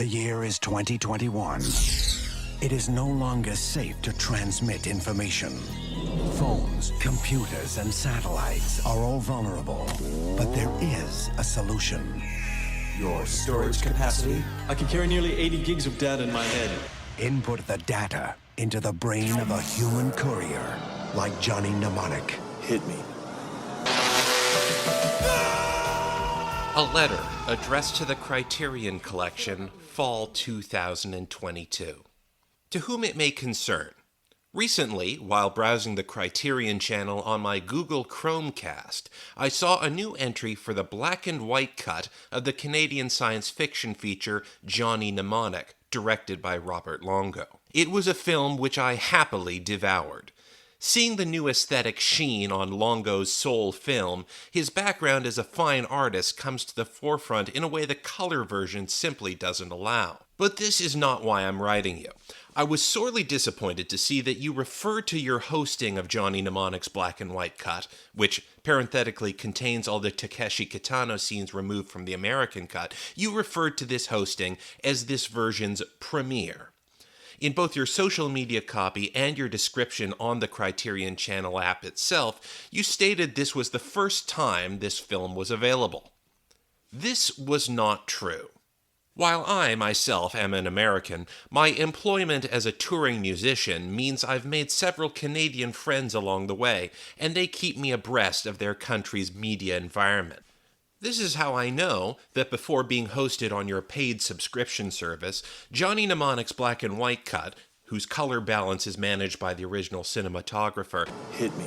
The year is 2021. It is no longer safe to transmit information. Phones, computers, and satellites are all vulnerable. But there is a solution. Your storage capacity? I can carry nearly 80 gigs of data in my head. Input the data into the brain of a human courier, like Johnny Mnemonic. Hit me. A letter addressed to the Criterion Collection, Fall 2022. To whom it may concern. Recently, while browsing the Criterion channel on my Google Chromecast, I saw a new entry for the black and white cut of the Canadian science fiction feature Johnny Mnemonic, directed by Robert Longo. It was a film which I happily devoured. Seeing the new aesthetic sheen on Longo's Soul film, his background as a fine artist comes to the forefront in a way the color version simply doesn't allow. But this is not why I'm writing you. I was sorely disappointed to see that you referred to your hosting of Johnny Mnemonic's black and white cut, which parenthetically contains all the Takeshi Kitano scenes removed from the American cut, you referred to this hosting as this version's premiere. In both your social media copy and your description on the Criterion Channel app itself, you stated this was the first time this film was available. This was not true. While I, myself, am an American, my employment as a touring musician means I've made several Canadian friends along the way, and they keep me abreast of their country's media environment. This is how I know that before being hosted on your paid subscription service, Johnny Mnemonic's black and white cut, whose color balance is managed by the original cinematographer, Hit me.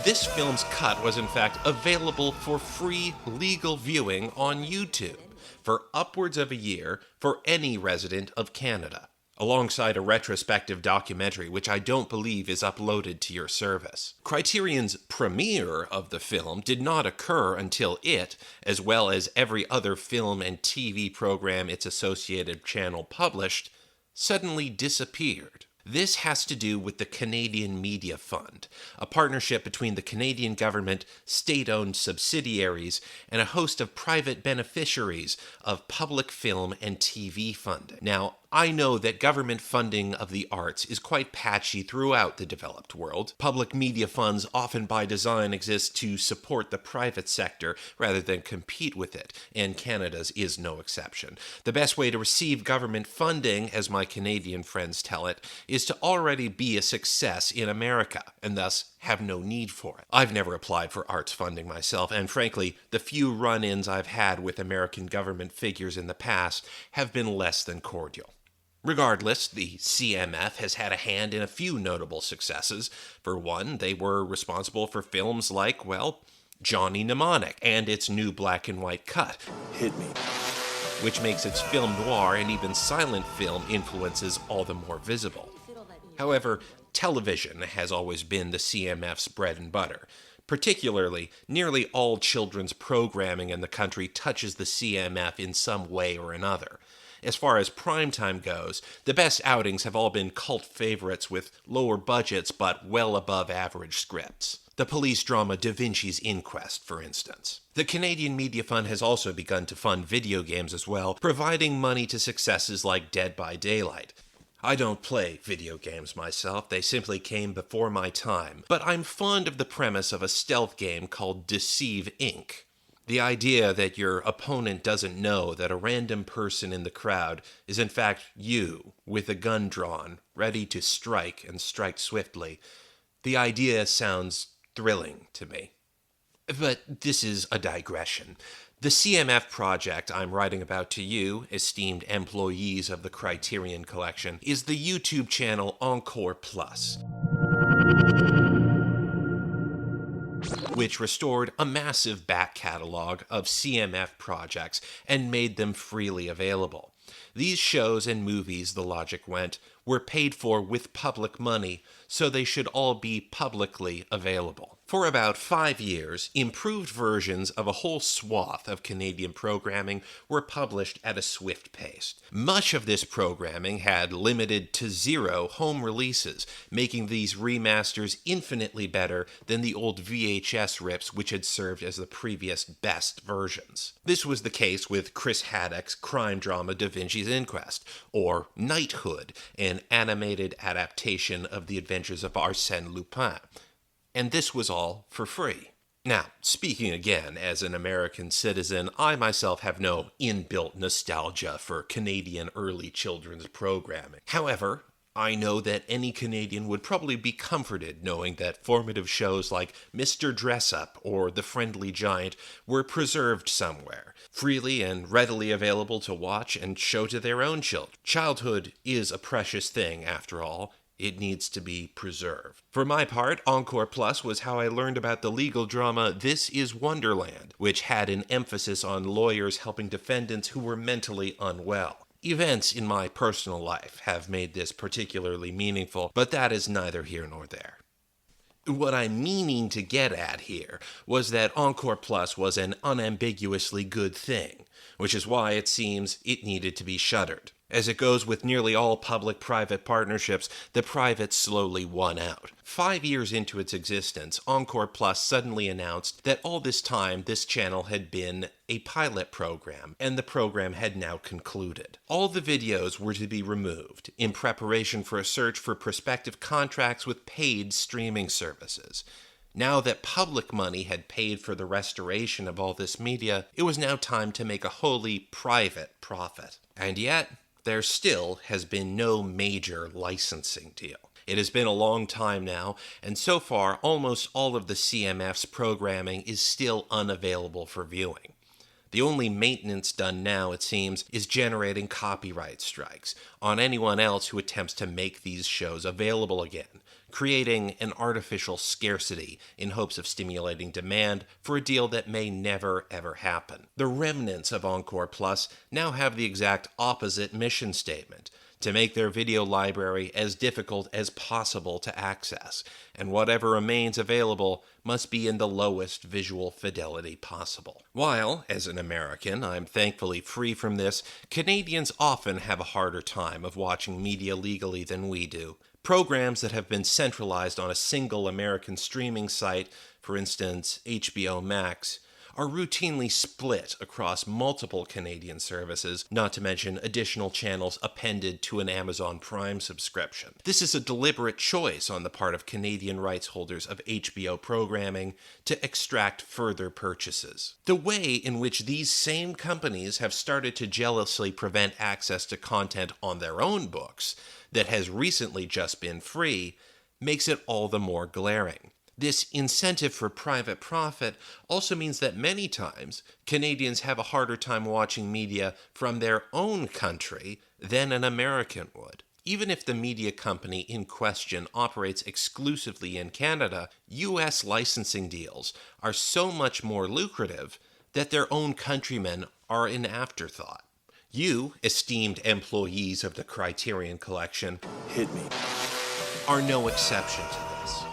This film's cut was in fact available for free legal viewing on YouTube for upwards of a year for any resident of Canada, alongside a retrospective documentary which I don't believe is uploaded to your service. Criterion's premiere of the film did not occur until it, as well as every other film and TV program its associated channel published, suddenly disappeared. This has to do with the Canadian Media Fund, a partnership between the Canadian government, state-owned subsidiaries, and a host of private beneficiaries of public film and TV funding. Now, I know that government funding of the arts is quite patchy throughout the developed world. Public media funds often by design exist to support the private sector rather than compete with it, and Canada's is no exception. The best way to receive government funding, as my Canadian friends tell it, is to already be a success in America, and thus have no need for it. I've never applied for arts funding myself, and frankly, the few run-ins I've had with American government figures in the past have been less than cordial. Regardless, the CMF has had a hand in a few notable successes. For one, they were responsible for films like, well, Johnny Mnemonic and its new black and white cut. Hit me. Which makes its film noir and even silent film influences all the more visible. However, television has always been the CMF's bread and butter. Particularly, nearly all children's programming in the country touches the CMF in some way or another. As far as primetime goes, the best outings have all been cult favorites with lower budgets but well above average scripts. The police drama Da Vinci's Inquest, for instance. The Canadian Media Fund has also begun to fund video games as well, providing money to successes like Dead by Daylight. I don't play video games myself, they simply came before my time, but I'm fond of the premise of a stealth game called Deceive Inc. The idea that your opponent doesn't know that a random person in the crowd is in fact you, with a gun drawn, ready to strike and strike swiftly. The idea sounds thrilling to me. But this is a digression. The CMF project I'm writing about to you, esteemed employees of the Criterion Collection, is the YouTube channel Encore Plus, which restored a massive back catalog of CMF projects and made them freely available. These shows and movies, the logic went, were paid for with public money, so they should all be publicly available. For about 5 years, improved versions of a whole swath of Canadian programming were published at a swift pace. Much of this programming had limited to 0 home releases, making these remasters infinitely better than the old VHS rips which had served as the previous best versions. This was the case with Chris Haddock's crime drama Da Vinci's Inquest, or Knighthood, an animated adaptation of the adventures of Arsène Lupin. And this was all for free. Now, speaking again as an American citizen, I myself have no inbuilt nostalgia for Canadian early children's programming. However, I know that any Canadian would probably be comforted knowing that formative shows like Mr. Dress-Up or The Friendly Giant were preserved somewhere, freely and readily available to watch and show to their own children. Childhood is a precious thing, after all. It needs to be preserved. For my part, Encore Plus was how I learned about the legal drama This Is Wonderland, which had an emphasis on lawyers helping defendants who were mentally unwell. Events in my personal life have made this particularly meaningful, but that is neither here nor there. What I'm meaning to get at here was that Encore Plus was an unambiguously good thing, which is why it seems it needed to be shuttered. As it goes with nearly all public-private partnerships, the private slowly won out. 5 years into its existence, Encore Plus suddenly announced that all this time this channel had been a pilot program, and the program had now concluded. All the videos were to be removed, in preparation for a search for prospective contracts with paid streaming services. Now that public money had paid for the restoration of all this media, it was now time to make a wholly private profit. And yet, there still has been no major licensing deal. It has been a long time now, and so far, almost all of the CMF's programming is still unavailable for viewing. The only maintenance done now, it seems, is generating copyright strikes on anyone else who attempts to make these shows available again, creating an artificial scarcity in hopes of stimulating demand for a deal that may never ever happen. The remnants of Encore Plus now have the exact opposite mission statement: to make their video library as difficult as possible to access, and whatever remains available must be in the lowest visual fidelity possible. While, as an American, I'm thankfully free from this, Canadians often have a harder time of watching media legally than we do. Programs that have been centralized on a single American streaming site, for instance HBO Max, are routinely split across multiple Canadian services, not to mention additional channels appended to an Amazon Prime subscription. This is a deliberate choice on the part of Canadian rights holders of HBO programming to extract further purchases. The way in which these same companies have started to jealously prevent access to content on their own books that has recently just been free makes it all the more glaring. This incentive for private profit also means that many times Canadians have a harder time watching media from their own country than an American would. Even if the media company in question operates exclusively in Canada, U.S. licensing deals are so much more lucrative that their own countrymen are an afterthought. You, esteemed employees of the Criterion Collection, Hit me. are no exception to this.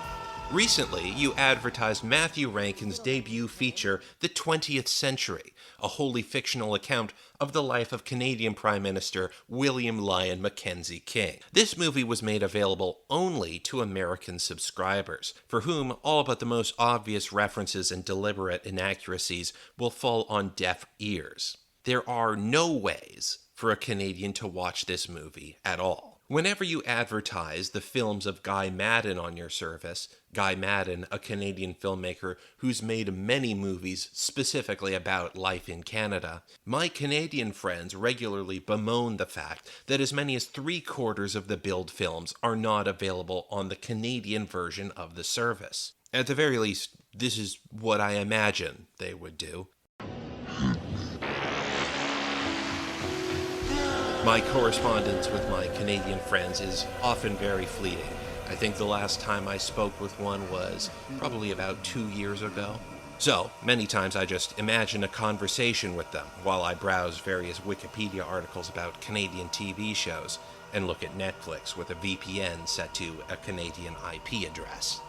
Recently, you advertised Matthew Rankin's debut feature, The 20th Century, a wholly fictional account of the life of Canadian Prime Minister William Lyon Mackenzie King. This movie was made available only to American subscribers, for whom all but the most obvious references and deliberate inaccuracies will fall on deaf ears. There are no ways for a Canadian to watch this movie at all. Whenever you advertise the films of Guy Maddin on your service, Guy Maddin, a Canadian filmmaker who's made many movies specifically about life in Canada, my Canadian friends regularly bemoan the fact that as many as 3/4 of the billed films are not available on the Canadian version of the service. At the very least, this is what I imagine they would do. My correspondence with my Canadian friends is often very fleeting. I think the last time I spoke with one was probably about 2 years ago. So, many times I just imagine a conversation with them while I browse various Wikipedia articles about Canadian TV shows, and look at Netflix with a VPN set to a Canadian IP address.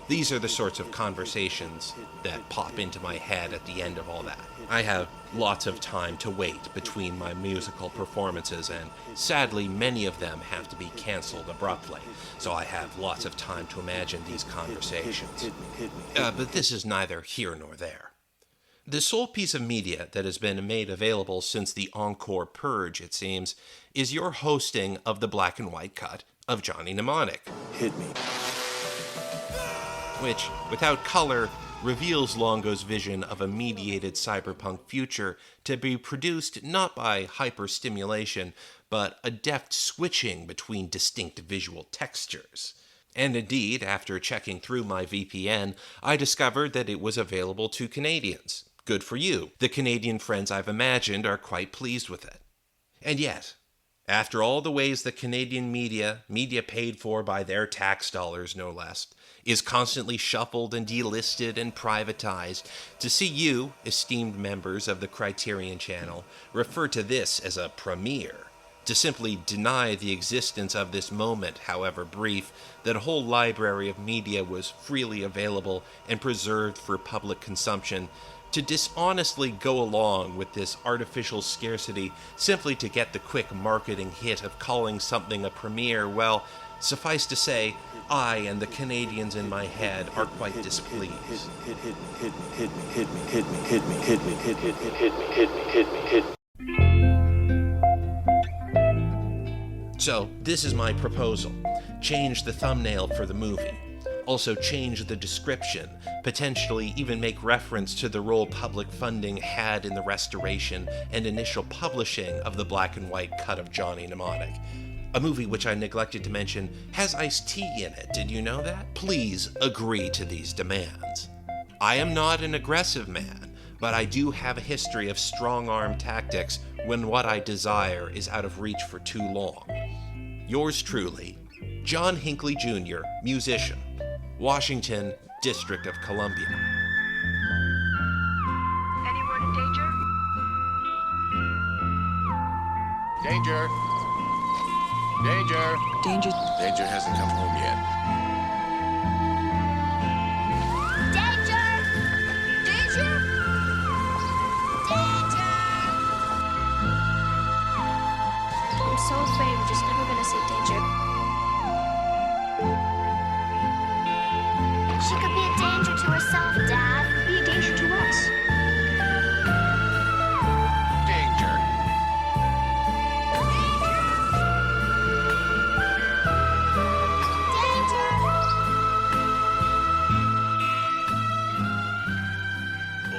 These are the sorts of conversations that pop into my head at the end of all that. I have lots of time to wait between my musical performances, and sadly many of them have to be cancelled abruptly, so I have lots of time to imagine these conversations. But this is neither here nor there. The sole piece of media that has been made available since the Encore Purge, it seems, is your hosting of the black and white cut of Johnny Mnemonic. Hit me. Which, without color, reveals Longo's vision of a mediated cyberpunk future to be produced not by hyperstimulation, but a deft switching between distinct visual textures. And indeed, after checking through my VPN, I discovered that it was available to Canadians. Good for you. The Canadian friends I've imagined are quite pleased with it. And yet, after all the ways that Canadian media paid for by their tax dollars no less, is constantly shuffled and delisted and privatized, to see you, esteemed members of the Criterion Channel, refer to this as a premiere, to simply deny the existence of this moment, however brief, that a whole library of media was freely available and preserved for public consumption, to dishonestly go along with this artificial scarcity simply to get the quick marketing hit of calling something a premiere, well, suffice to say, I and the Canadians in my head are quite displeased. So, this is my proposal. Change the thumbnail for the movie. Also change the description, potentially even make reference to the role public funding had in the restoration and initial publishing of the black and white cut of Johnny Mnemonic. A movie which I neglected to mention has iced tea in it, did you know that? Please agree to these demands. I am not an aggressive man, but I do have a history of strong-arm tactics when what I desire is out of reach for too long. Yours truly, John Hinckley Jr., musician, Washington, District of Columbia. Anyone in danger? Danger! Danger! Danger. Danger hasn't come home yet. Danger! Danger! Danger! I'm so afraid we're just never gonna see danger. She could be a danger to herself, Dad. Be a danger to us. Danger!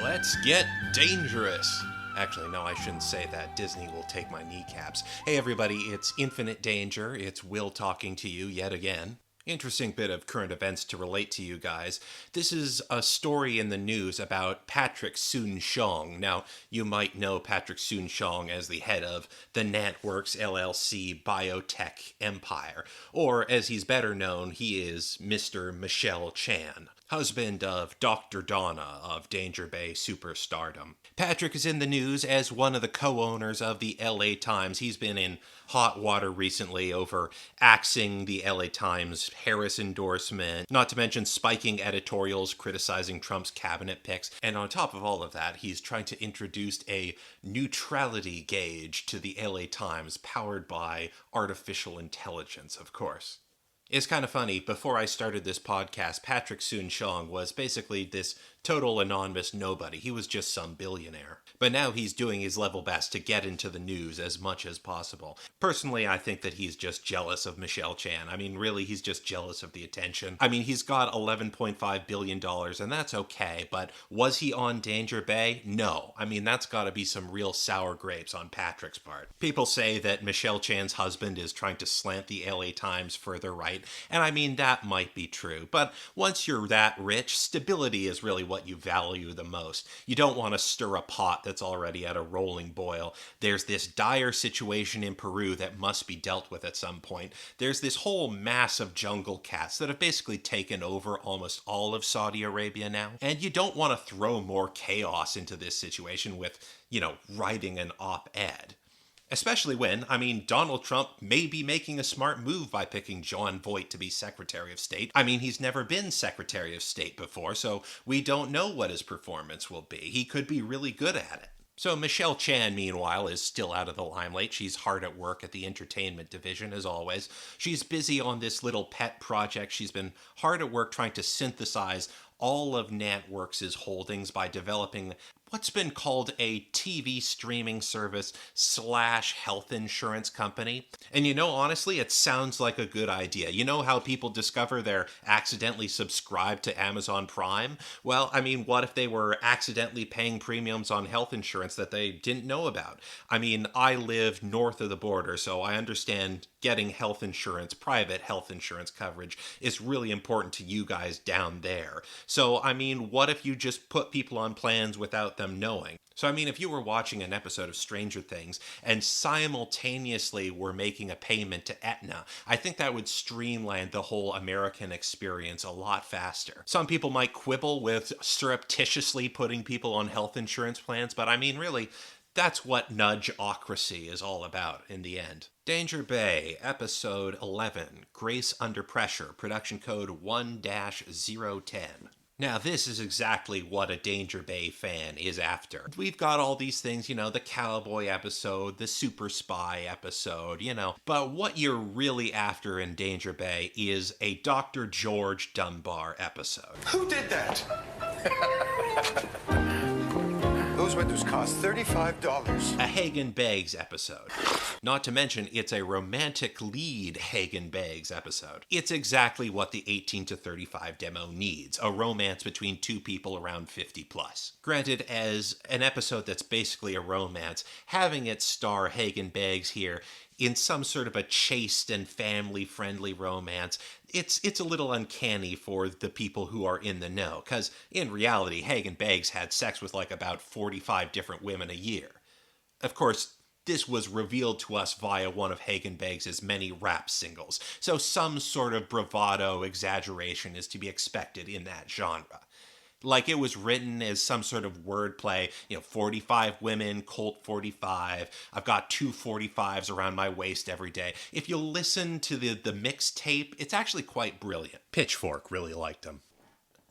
Let's get dangerous. Actually, no, I shouldn't say that. Disney will take my kneecaps. Hey everybody, it's Infinite Danger. It's Will talking to you yet again. Interesting bit of current events to relate to you guys. This is a story in the news about Patrick Soon-Shiong. Now, you might know Patrick Soon-Shiong as the head of the NantWorks LLC biotech empire, or as he's better known, he is Mr. Michele Chan, husband of Dr. Donna of Danger Bay superstardom. Patrick is in the news as one of the co-owners of the LA Times. He's been in hot water recently over axing the LA Times Harris endorsement, not to mention spiking editorials criticizing Trump's cabinet picks. And on top of all of that, he's trying to introduce a neutrality gauge to the LA Times powered by artificial intelligence, of course. It's kind of funny, before I started this podcast, Patrick Soon-Shiong was basically this total anonymous nobody. He was just some billionaire. But now he's doing his level best to get into the news as much as possible. Personally, I think that he's just jealous of Michele Chan. I mean, really, he's just jealous of the attention. I mean, he's got $11.5 billion, and that's okay, but was he on Danger Bay? No. I mean, that's gotta be some real sour grapes on Patrick's part. People say that Michele Chan's husband is trying to slant the LA Times further right, and I mean, that might be true, but once you're that rich, stability is really what you value the most. You don't want to stir a pot that's already at a rolling boil. There's this dire situation in Peru that must be dealt with at some point. There's this whole mass of jungle cats that have basically taken over almost all of Saudi Arabia now, and you don't want to throw more chaos into this situation with, writing an op-ed. Especially when, Donald Trump may be making a smart move by picking John Voight to be Secretary of State. He's never been Secretary of State before, so we don't know what his performance will be. He could be really good at it. So Michele Chan, meanwhile, is still out of the limelight. She's hard at work at the entertainment division, as always. She's busy on this little pet project. She's been hard at work trying to synthesize all of NantWorks' holdings by developing what's been called a TV streaming service / health insurance company. And honestly, it sounds like a good idea. You know how people discover they're accidentally subscribed to Amazon Prime? Well, what if they were accidentally paying premiums on health insurance that they didn't know about? I live north of the border, so I understand getting health insurance, private health insurance coverage, is really important to you guys down there. So, what if you just put people on plans without them knowing? So, if you were watching an episode of Stranger Things and simultaneously were making a payment to Aetna, I think that would streamline the whole American experience a lot faster. Some people might quibble with surreptitiously putting people on health insurance plans, but really, that's what nudgeocracy is all about in the end. Danger Bay, Episode 11, Grace Under Pressure, production code 1-010. Now, this is exactly what a Danger Bay fan is after. We've got all these things, the cowboy episode, the super spy episode, But what you're really after in Danger Bay is a Dr. George Dunbar episode. Who did that? Those windows cost $35. A Hagan Beggs episode. Not to mention, it's a romantic lead Hagan Beggs episode. It's exactly what the 18 to 35 demo needs, a romance between two people around 50 plus. Granted, as an episode that's basically a romance, having it star Hagan Beggs here in some sort of a chaste and family-friendly romance, it's a little uncanny for the people who are in the know, because in reality, Hagan Beggs had sex with about 45 different women a year. Of course, this was revealed to us via one of Hagan Beggs' many rap singles, so some sort of bravado exaggeration is to be expected in that genre. Like it was written as some sort of wordplay, 45 women, Colt 45, I've got 2 45s around my waist every day. If you listen to the mixtape, it's actually quite brilliant. Pitchfork really liked them.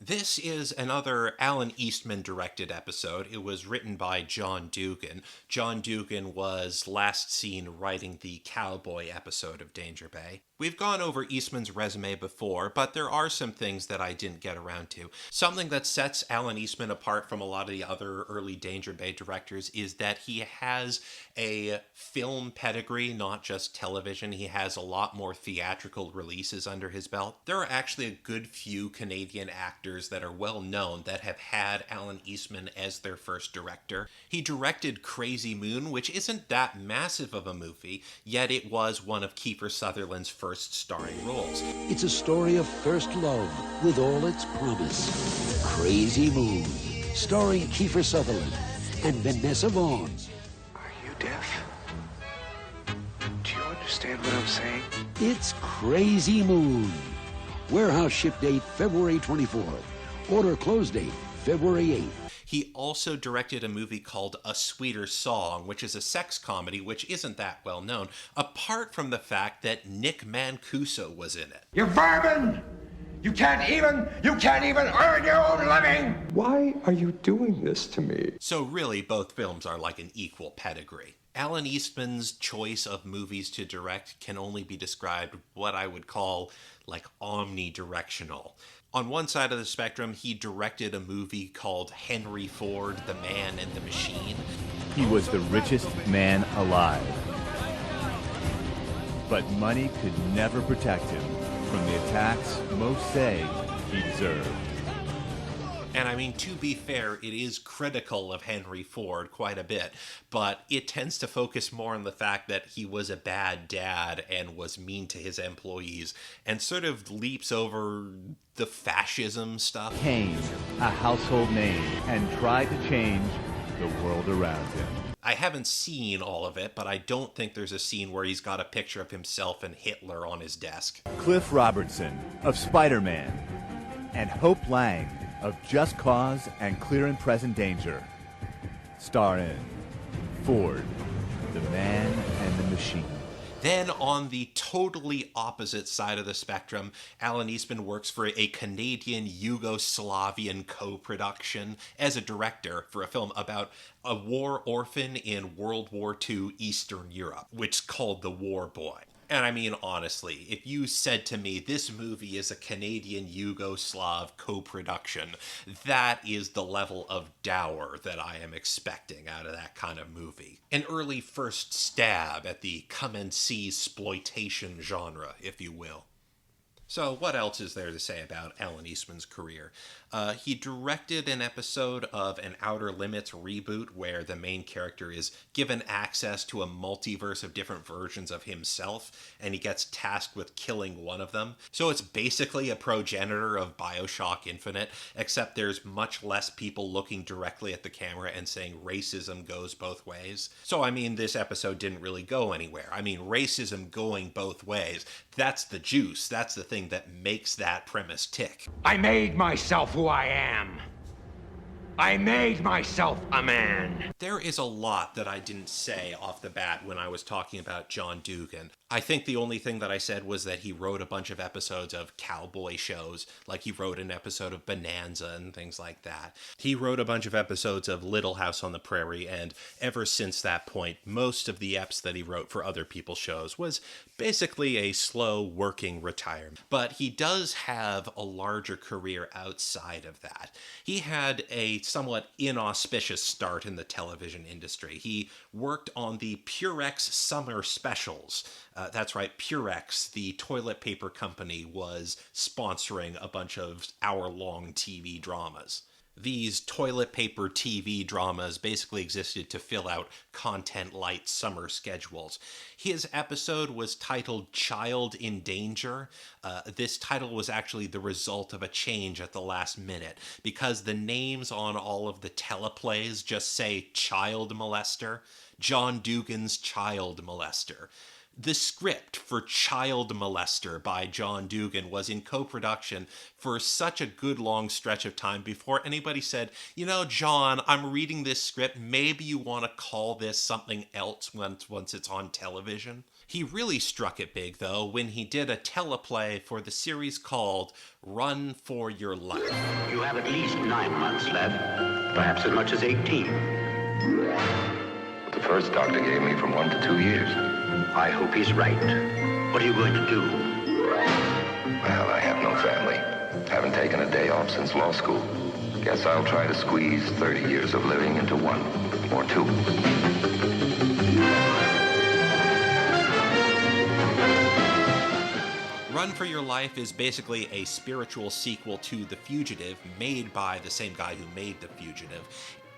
This is another Alan Eastman-directed episode. It was written by John Dugan. John Dugan was last seen writing the cowboy episode of Danger Bay. We've gone over Eastman's resume before, but there are some things that I didn't get around to. Something that sets Alan Eastman apart from a lot of the other early Danger Bay directors is that he has a film pedigree, not just television. He has a lot more theatrical releases under his belt. There are actually a good few Canadian actors that are well known that have had Alan Eastman as their first director. He directed Crazy Moon, which isn't that massive of a movie, yet it was one of Kiefer Sutherland's first starring roles. It's a story of first love with all its promise. Crazy Moon, starring Kiefer Sutherland and Vanessa Vaughn. Are you deaf? Do you understand what I'm saying? It's Crazy Moon. Warehouse ship date February 24th. Order close date February 8th. He also directed a movie called A Sweeter Song, which is a sex comedy which isn't that well known, apart from the fact that Nick Mancuso was in it. You vermin! You can't even earn your own living! Why are you doing this to me? So really, both films are like an equal pedigree. Alan Eastman's choice of movies to direct can only be described what I would call like omnidirectional. On one side of the spectrum, he directed a movie called Henry Ford, the Man and the Machine. He was the richest man alive. But money could never protect him from the attacks most say he deserved. And I mean, to be fair, it is critical of Henry Ford quite a bit, but it tends to focus more on the fact that he was a bad dad and was mean to his employees, and sort of leaps over the fascism stuff. Became a household name and tried to change the world around him. I haven't seen all of it, but I don't think there's a scene where he's got a picture of himself and Hitler on his desk. Cliff Robertson of Spider-Man and Hope Lang of Just Cause and Clear and Present Danger. Star in Ford, the Man machine. Then on the totally opposite side of the spectrum, Alan Eastman works for a Canadian Yugoslavian co-production as a director for a film about a war orphan in World War II Eastern Europe, which is called The War Boy. And I mean, honestly, if you said to me, this movie is a Canadian Yugoslav co-production, that is the level of dour that I am expecting out of that kind of movie. An early first stab at the come-and-see exploitation genre, if you will. So what else is there to say about Alan Eastman's career? He directed an episode of an Outer Limits reboot where the main character is given access to a multiverse of different versions of himself, and he gets tasked with killing one of them. So it's basically a progenitor of BioShock Infinite, except there's much less people looking directly at the camera and saying racism goes both ways. So I mean, this episode didn't really go anywhere. I mean, racism going both ways, that's the juice. That's the thing that makes that premise tick. I made myself who I am. I made myself a man. There is a lot that I didn't say off the bat when I was talking about John Dugan. I think the only thing that I said was that he wrote a bunch of episodes of cowboy shows, like he wrote an episode of Bonanza and things like that. He wrote a bunch of episodes of Little House on the Prairie, and ever since that point, most of the eps that he wrote for other people's shows was basically a slow working retirement. But he does have a larger career outside of that. He had a somewhat inauspicious start in the television industry. He worked on the Purex summer specials. That's right, Purex, the toilet paper company, was sponsoring a bunch of hour-long TV dramas. These toilet paper TV dramas basically existed to fill out content-light summer schedules. His episode was titled Child in Danger. This title was actually the result of a change at the last minute, because the names on all of the teleplays just say Child Molester, John Dugan's Child Molester. The script for Child Molester by John Dugan was in co-production for such a good long stretch of time before anybody said, you know, John, I'm reading this script, maybe you want to call this something else once it's on television. He really struck it big, though, when he did a teleplay for the series called Run for Your Life. You have at least 9 months left, perhaps as much as 18. The first doctor gave me from 1 to 2 years. I hope he's right. What are you going to do? Well, I have no family. Haven't taken a day off since law school. Guess I'll try to squeeze 30 years of living into 1 or 2. Run for Your Life is basically a spiritual sequel to The Fugitive, made by the same guy who made The Fugitive,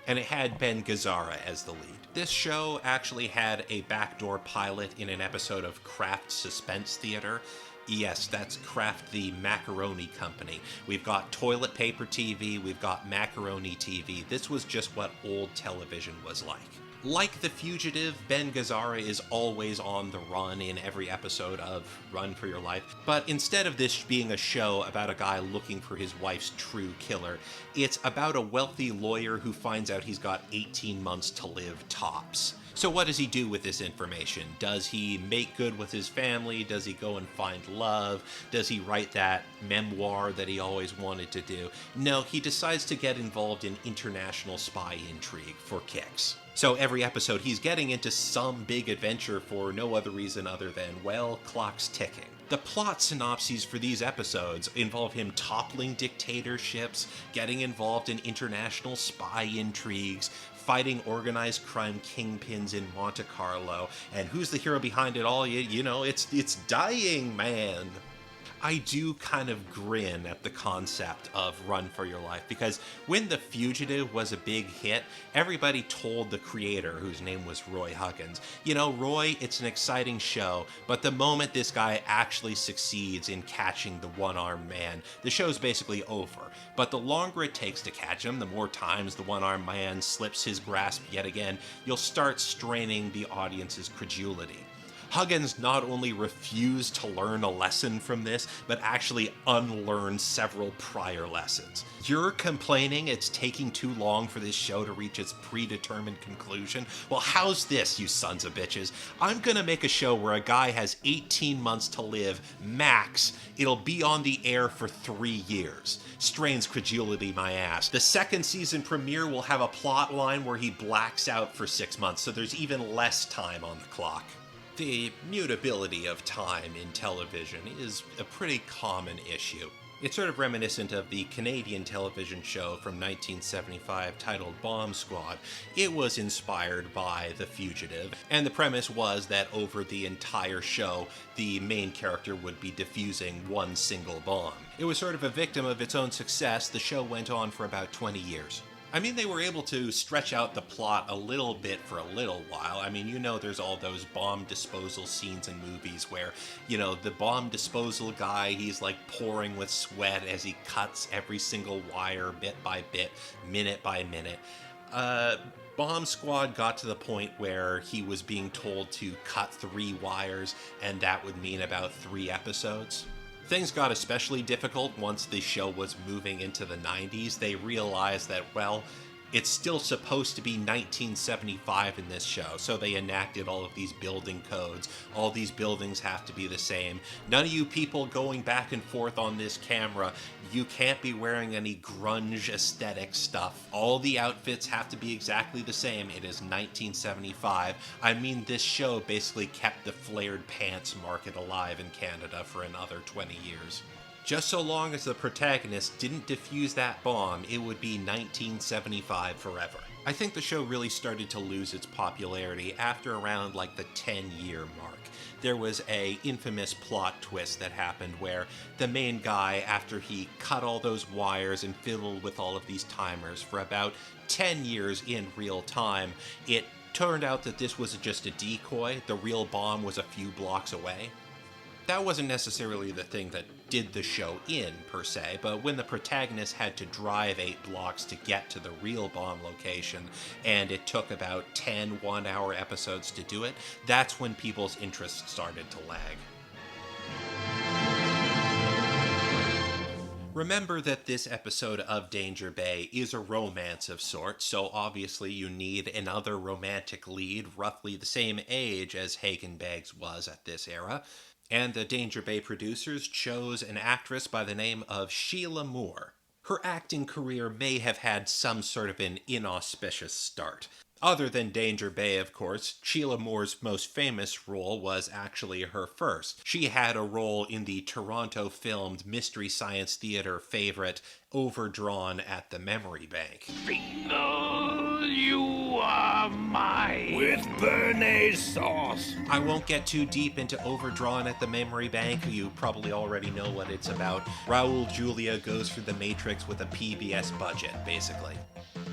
and it had Ben Gazzara as the lead. This show actually had a backdoor pilot in an episode of Kraft Suspense Theater. Yes, that's Kraft, the macaroni company. We've got toilet paper TV, we've got macaroni TV. This was just what old television was like. Like The Fugitive, Ben Gazzara is always on the run in every episode of Run for Your Life, but instead of this being a show about a guy looking for his wife's true killer, it's about a wealthy lawyer who finds out he's got 18 months to live tops. So what does he do with this information? Does he make good with his family? Does he go and find love? Does he write that memoir that he always wanted to do? No, he decides to get involved in international spy intrigue for kicks. So every episode he's getting into some big adventure for no other reason other than, well, clock's ticking. The plot synopses for these episodes involve him toppling dictatorships, getting involved in international spy intrigues, fighting organized crime kingpins in Monte Carlo, and who's the hero behind it all? You know, it's Dying Man. I do kind of grin at the concept of Run for Your Life, because when The Fugitive was a big hit, everybody told the creator, whose name was Roy Huggins, you know, Roy, it's an exciting show, but the moment this guy actually succeeds in catching the one-armed man, the show's basically over. But the longer it takes to catch him, the more times the one-armed man slips his grasp yet again, you'll start straining the audience's credulity. Huggins not only refused to learn a lesson from this, but actually unlearned several prior lessons. You're complaining it's taking too long for this show to reach its predetermined conclusion? Well, how's this, you sons of bitches? I'm gonna make a show where a guy has 18 months to live, max. It'll be on the air for 3 years. Strains credulity my ass. The second season premiere will have a plot line where he blacks out for 6 months, so there's even less time on the clock. The mutability of time in television is a pretty common issue. It's sort of reminiscent of the Canadian television show from 1975 titled Bomb Squad. It was inspired by The Fugitive, and the premise was that over the entire show, the main character would be defusing one single bomb. It was sort of a victim of its own success. The show went on for about 20 years. I mean, they were able to stretch out the plot a little bit for a little while. I mean, you know, there's all those bomb disposal scenes in movies where, you know, the bomb disposal guy, he's like pouring with sweat as he cuts every single wire bit by bit, minute by minute. Bomb Squad got to the point where he was being told to cut 3 wires, and that would mean about 3 episodes. Things got especially difficult once the show was moving into the 90s. They realized that, well, it's still supposed to be 1975 in this show, so they enacted all of these building codes. All these buildings have to be the same. None of you people going back and forth on this camera, you can't be wearing any grunge aesthetic stuff. All the outfits have to be exactly the same. It is 1975. I mean, this show basically kept the flared pants market alive in Canada for another 20 years. Just so long as the protagonist didn't defuse that bomb, it would be 1975 forever. I think the show really started to lose its popularity after around like the 10-year mark. There was a infamous plot twist that happened where the main guy, after he cut all those wires and fiddled with all of these timers for about 10 years in real time, it turned out that this was just a decoy. The real bomb was a few blocks away. That wasn't necessarily the thing that did the show in, per se, but when the protagonist had to drive 8 blocks to get to the real bomb location, and it took about 10 one-hour episodes to do it, that's when people's interest started to lag. Remember that this episode of Danger Bay is a romance of sorts, so obviously you need another romantic lead roughly the same age as Hagan Beggs was at this era. And the Danger Bay producers chose an actress by the name of Sheila Moore. Her acting career may have had some sort of an inauspicious start. Other than Danger Bay, of course, Sheila Moore's most famous role was actually her first. She had a role in the Toronto-filmed Mystery Science Theater favorite, Overdrawn at the Memory Bank. Final, you are mine. With béarnaise sauce. I won't get too deep into Overdrawn at the Memory Bank. You probably already know what it's about. Raul Julia goes through the Matrix with a PBS budget, basically.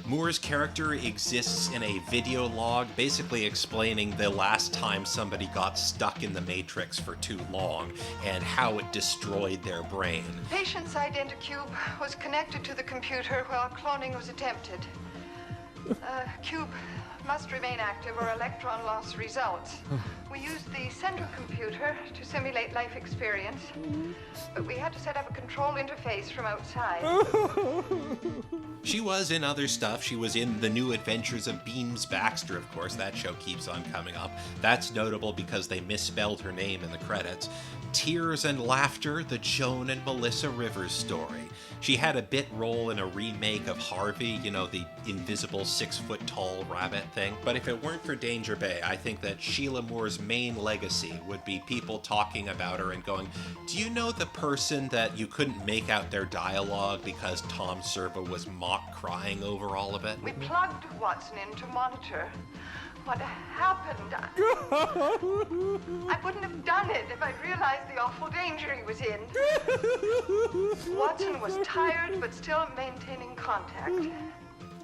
Moore's character exists in a video log basically explaining the last time somebody got stuck in the Matrix for too long and how it destroyed their brain. Patient's identicube was connected to the computer while cloning was attempted. Cube must remain active or electron loss results. We used the central computer to simulate life experience, but we had to set up a control interface from outside. She was in other stuff. She was in The New Adventures of Beams Baxter, of course. That show keeps on coming up. That's notable because they misspelled her name in the credits. Tears and Laughter, the Joan and Melissa Rivers story. She had a bit role in a remake of Harvey, you know, the invisible 6-foot-tall rabbit thing. But if it weren't for Danger Bay, I think that Sheila Moore's main legacy would be people talking about her and going, do you know the person that you couldn't make out their dialogue because Tom Serva was mock crying over all of it? We plugged Watson in to monitor. What happened? I wouldn't have done it if I'd realized the awful danger he was in. Watson was tired, but still maintaining contact.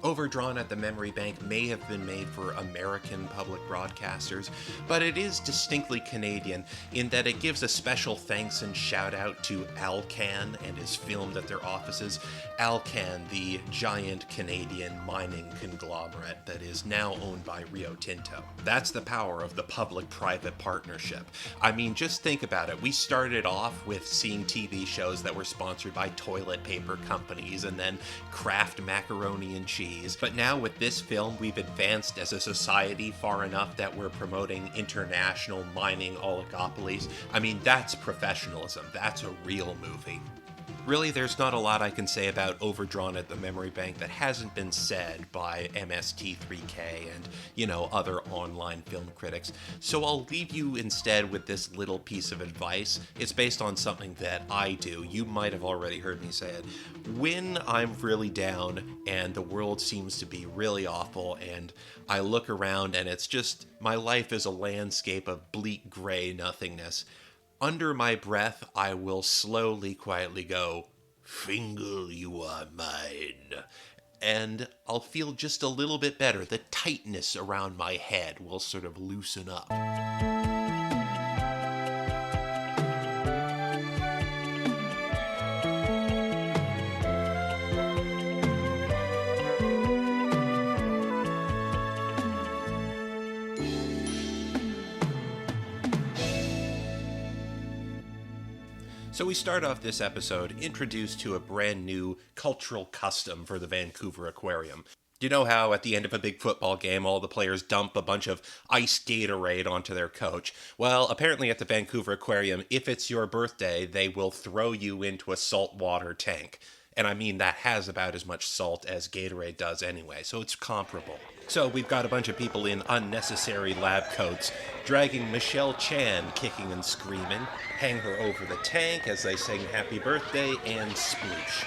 Overdrawn at the Memory Bank may have been made for American public broadcasters, but it is distinctly Canadian in that it gives a special thanks and shout out to Alcan and is filmed at their offices. Alcan, the giant Canadian mining conglomerate that is now owned by Rio Tinto. That's the power of the public-private partnership. I mean, just think about it. We started off with seeing TV shows that were sponsored by toilet paper companies and then Kraft macaroni and cheese. But now with this film, we've advanced as a society far enough that we're promoting international mining oligopolies. I mean, that's professionalism. That's a real movie. Really, there's not a lot I can say about Overdrawn at the Memory Bank that hasn't been said by MST3K and, other online film critics. So I'll leave you instead with this little piece of advice. It's based on something that I do. You might have already heard me say it. When I'm really down and the world seems to be really awful and I look around and it's just, my life is a landscape of bleak gray nothingness, under my breath, I will slowly, quietly go, "Fingal, you are mine." And I'll feel just a little bit better. The tightness around my head will sort of loosen up. So we start off this episode introduced to a brand new cultural custom for the Vancouver Aquarium. You know how at the end of a big football game, all the players dump a bunch of ice Gatorade onto their coach? Well, apparently at the Vancouver Aquarium, if it's your birthday, they will throw you into a saltwater tank. And I mean, that has about as much salt as Gatorade does anyway, so it's comparable. So we've got a bunch of people in unnecessary lab coats dragging Michele Chan kicking and screaming, hang her over the tank as they sing happy birthday and sploosh.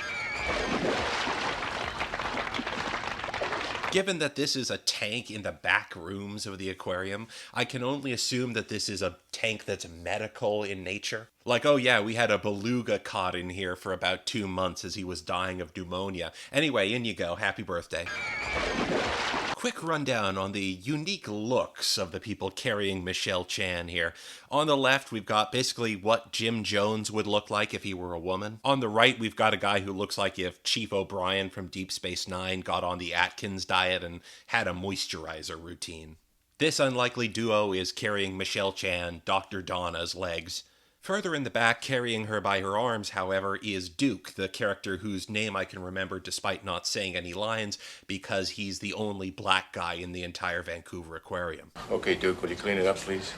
Given that this is a tank in the back rooms of the aquarium, I can only assume that this is a tank that's medical in nature. Like, oh yeah, we had a beluga caught in here for about 2 months as he was dying of pneumonia. Anyway, in you go. Happy birthday. Quick rundown on the unique looks of the people carrying Michele Chan here. On the left, we've got basically what Jim Jones would look like if he were a woman. On the right, we've got a guy who looks like if Chief O'Brien from Deep Space Nine got on the Atkins diet and had a moisturizer routine. This unlikely duo is carrying Michele Chan, Dr. Donna's legs. Further in the back, carrying her by her arms, however, is Duke, the character whose name I can remember despite not saying any lines, because he's the only black guy in the entire Vancouver Aquarium. Okay, Duke, will you clean it up, please?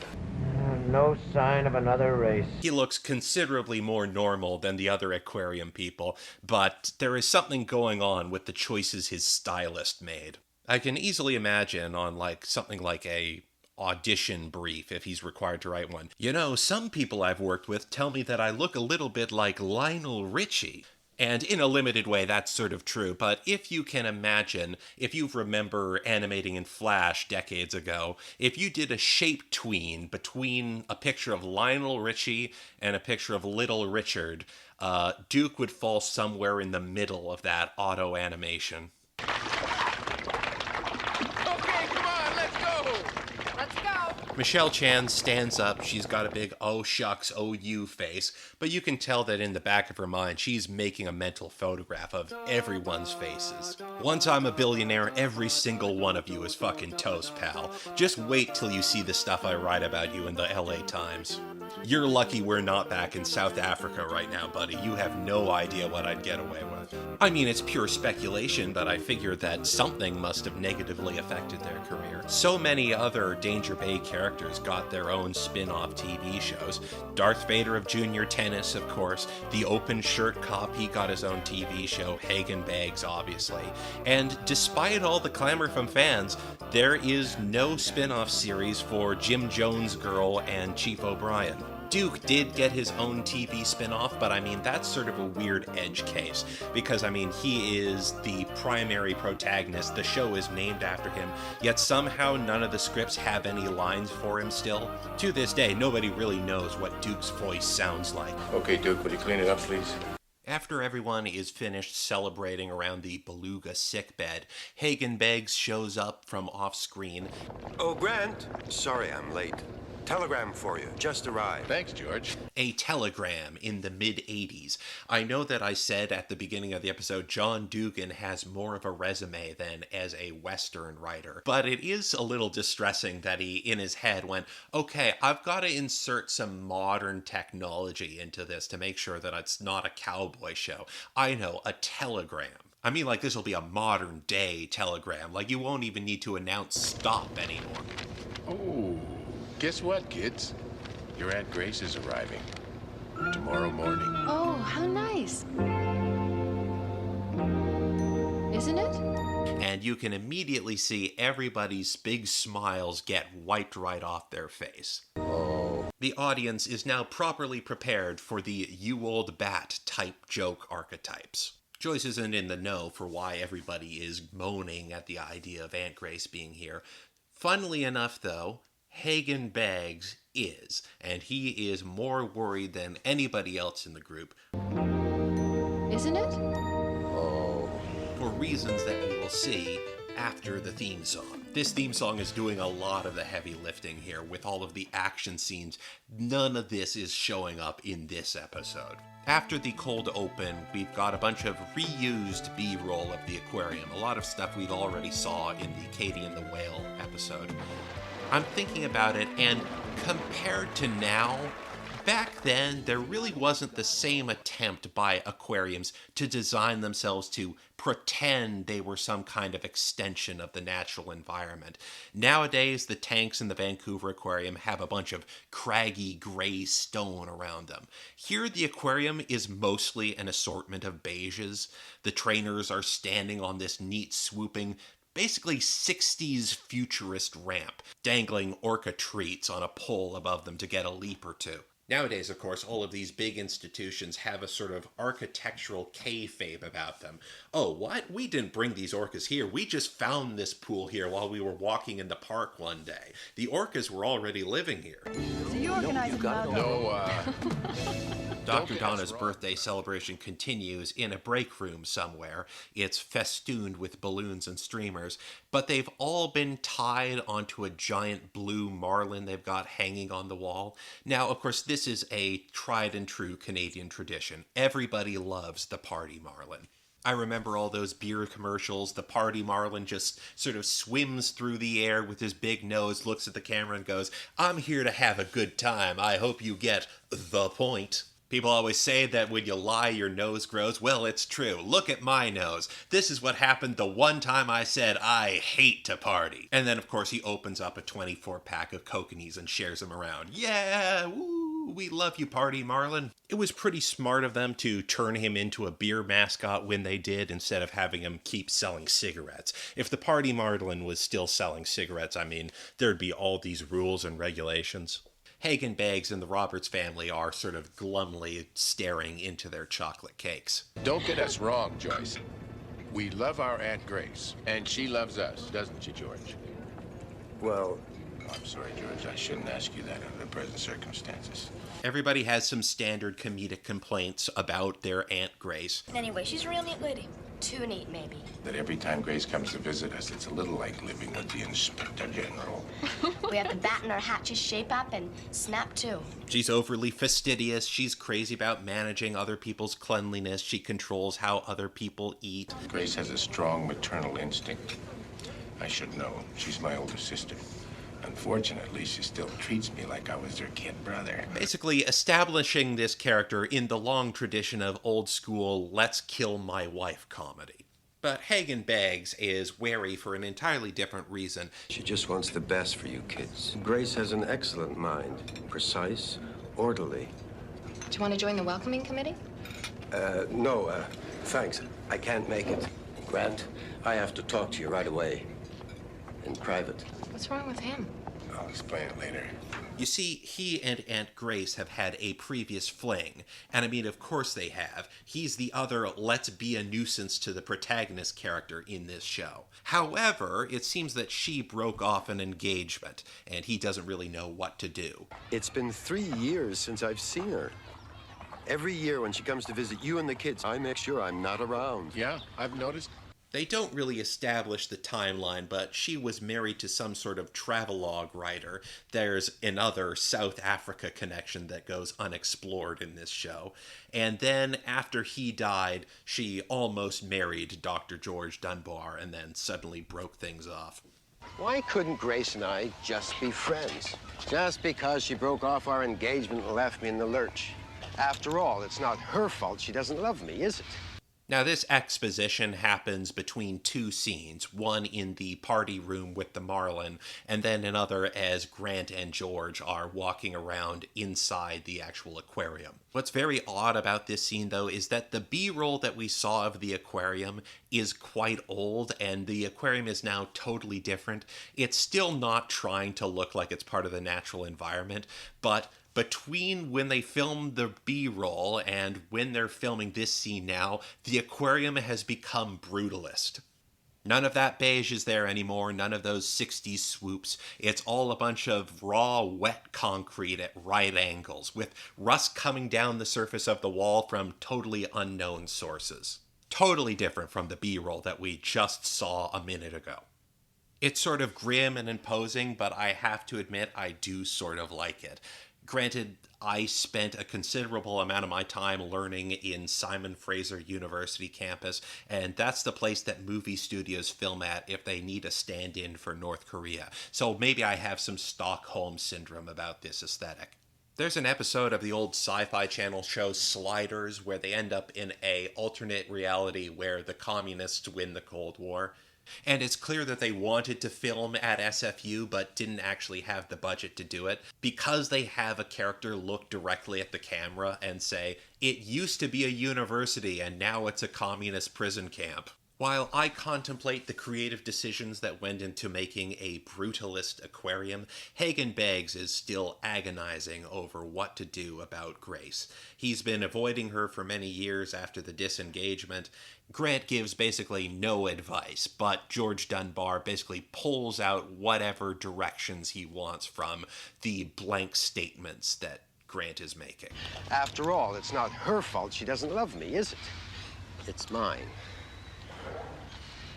No sign of another race. He looks considerably more normal than the other aquarium people, but there is something going on with the choices his stylist made. I can easily imagine on something like a audition brief if he's required to write one. Some people I've worked with tell me that I look a little bit like Lionel Richie. And in a limited way, that's sort of true. But if you can imagine, if you remember animating in Flash decades ago, if you did a shape tween between a picture of Lionel Richie and a picture of Little Richard, Duke would fall somewhere in the middle of that auto animation. Michele Chan stands up. She's got a big oh shucks, oh you face, but you can tell that in the back of her mind, she's making a mental photograph of everyone's faces. Once I'm a billionaire, every single one of you is fucking toast, pal. Just wait till you see the stuff I write about you in the LA Times. You're lucky we're not back in South Africa right now, buddy. You have no idea what I'd get away with. I mean, it's pure speculation, but I figure that something must have negatively affected their career. So many other Danger Bay characters got their own spin-off TV shows. Darth Vader of Junior Tennis, of course. The Open Shirt Cop, he got his own TV show. Hagan Beggs, obviously. And despite all the clamor from fans, there is no spin-off series for Jim Jones Girl and Chief O'Brien. Duke did get his own TV spin-off, but I mean, that's sort of a weird edge case, because I mean, he is the primary protagonist, the show is named after him, yet somehow none of the scripts have any lines for him still. To this day, nobody really knows what Duke's voice sounds like. Okay, Duke, will you clean it up, please? After everyone is finished celebrating around the beluga sickbed, Hagan Beggs shows up from off-screen. Oh, Grant. Sorry I'm late. Telegram for you. Just arrived. Thanks, George. A telegram in the mid-'80s. I know that I said at the beginning of the episode John Dugan has more of a resume than as a Western writer, but it is a little distressing that he, in his head, went, okay, I've got to insert some modern technology into this to make sure that it's not a cowboy show. I know, a telegram. I mean, like, this will be a modern-day telegram. Like, you won't even need to announce stop anymore. Oh. Guess what, kids? Your Aunt Grace is arriving tomorrow morning. Oh, how nice. Isn't it? And you can immediately see everybody's big smiles get wiped right off their face. Oh. The audience is now properly prepared for the you old bat type joke archetypes. Joyce isn't in the know for why everybody is moaning at the idea of Aunt Grace being here. Funnily enough, though, Hagan Beggs is, and he is more worried than anybody else in the group. Isn't it? Oh. For reasons that we will see after the theme song. This theme song is doing a lot of the heavy lifting here with all of the action scenes. None of this is showing up in this episode. After the cold open, we've got a bunch of reused B-roll of the aquarium. A lot of stuff we've already saw in the Katie and the Whale episode. I'm thinking about it, and compared to now, back then, there really wasn't the same attempt by aquariums to design themselves to pretend they were some kind of extension of the natural environment. Nowadays, the tanks in the Vancouver aquarium have a bunch of craggy gray stone around them. Here, the aquarium is mostly an assortment of beiges. The trainers are standing on this neat swooping basically 60s futurist ramp, dangling orca treats on a pole above them to get a leap or two. Nowadays, of course, all of these big institutions have a sort of architectural kayfabe about them. Oh, what? We didn't bring these orcas here. We just found this pool here while we were walking in the park one day. The orcas were already living here. So you organize Dr. Donna's birthday celebration continues in a break room somewhere. It's festooned with balloons and streamers, but they've all been tied onto a giant blue marlin they've got hanging on the wall. Now, of course, this is a tried and true Canadian tradition. Everybody loves the Party Marlin. I remember all those beer commercials. The Party Marlin just sort of swims through the air with his big nose, looks at the camera and goes, "I'm here to have a good time. I hope you get the point." People always say that when you lie, your nose grows. Well, it's true. Look at my nose. This is what happened the one time I said I hate to party. And then, of course, he opens up a 24-pack of kokanees and shares them around. Yeah, woo, we love you, Party Marlin. It was pretty smart of them to turn him into a beer mascot when they did, instead of having him keep selling cigarettes. If the Party Marlin was still selling cigarettes, I mean, there'd be all these rules and regulations. Hagan Beggs and the Roberts family are sort of glumly staring into their chocolate cakes. Don't get us wrong, Joyce. We love our Aunt Grace, and she loves us, doesn't she, George? Well, I'm sorry, George. I shouldn't ask you that under the present circumstances. Everybody has some standard comedic complaints about their Aunt Grace. Anyway, she's a real neat lady. Too neat, maybe. That every time Grace comes to visit us, it's a little like living with the Inspector General. We have to batten our hatches, shape up, and snap too. She's overly fastidious. She's crazy about managing other people's cleanliness. She controls how other people eat. Grace has a strong maternal instinct. I should know. She's my older sister. Unfortunately, she still treats me like I was her kid brother. Basically establishing this character in the long tradition of old school let's kill my wife comedy. But Hagan Beggs is wary for an entirely different reason. She just wants the best for you kids. Grace has an excellent mind. Precise, orderly. Do you want to join the welcoming committee? No, thanks. I can't make it. Grant, I have to talk to you right away. In private. What's wrong with him? I'll explain it later. You see, he and Aunt Grace have had a previous fling. And I mean, of course they have. He's the other let's be a nuisance to the protagonist character in this show. However, it seems that she broke off an engagement, and he doesn't really know what to do. It's been 3 years since I've seen her. Every year when she comes to visit you and the kids, I make sure I'm not around. Yeah, I've noticed. They don't really establish the timeline, but she was married to some sort of travelogue writer. There's another South Africa connection that goes unexplored in this show. And then after he died, she almost married Dr. George Dunbar and then suddenly broke things off. Why couldn't Grace and I just be friends? Just because she broke off our engagement and left me in the lurch. After all, it's not her fault she doesn't love me, is it? Now, this exposition happens between two scenes, one in the party room with the Marlin, and then another as Grant and George are walking around inside the actual aquarium. What's very odd about this scene, though, is that the B-roll that we saw of the aquarium is quite old, and the aquarium is now totally different. It's still not trying to look like it's part of the natural environment, but between when they filmed the B-roll and when they're filming this scene now, the aquarium has become brutalist. None of that beige is there anymore, none of those 60s swoops. It's all a bunch of raw, wet concrete at right angles, with rust coming down the surface of the wall from totally unknown sources. Totally different from the B-roll that we just saw a minute ago. It's sort of grim and imposing, but I have to admit I do sort of like it. Granted, I spent a considerable amount of my time learning in Simon Fraser University campus, and that's the place that movie studios film at if they need a stand-in for North Korea. So maybe I have some Stockholm syndrome about this aesthetic. There's an episode of the old Sci-Fi Channel show Sliders where they end up in a alternate reality where the communists win the Cold War. And it's clear that they wanted to film at SFU but didn't actually have the budget to do it because they have a character look directly at the camera and say, "It used to be a university and now it's a communist prison camp." While I contemplate the creative decisions that went into making a brutalist aquarium, Hagan Beggs is still agonizing over what to do about Grace. He's been avoiding her for many years after the disengagement. Grant gives basically no advice, but George Dunbar basically pulls out whatever directions he wants from the blank statements that Grant is making. After all, it's not her fault she doesn't love me, is it? It's mine.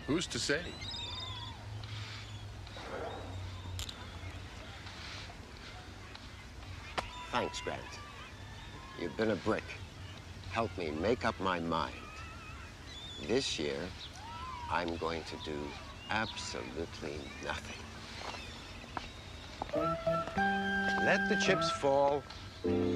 Who's to say? Thanks, Grant. You've been a brick. Help me make up my mind. This year, I'm going to do absolutely nothing. Let the chips fall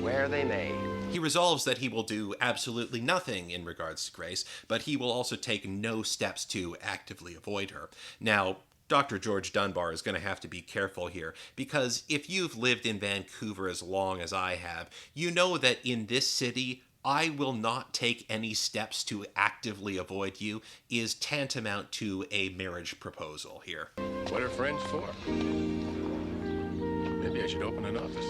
where they may. He resolves that he will do absolutely nothing in regards to Grace, but he will also take no steps to actively avoid her. Now, Dr. George Dunbar is going to have to be careful here, because if you've lived in Vancouver as long as I have, you know that in this city, "I will not take any steps to actively avoid you" is tantamount to a marriage proposal here. What are friends for? Maybe I should open an office.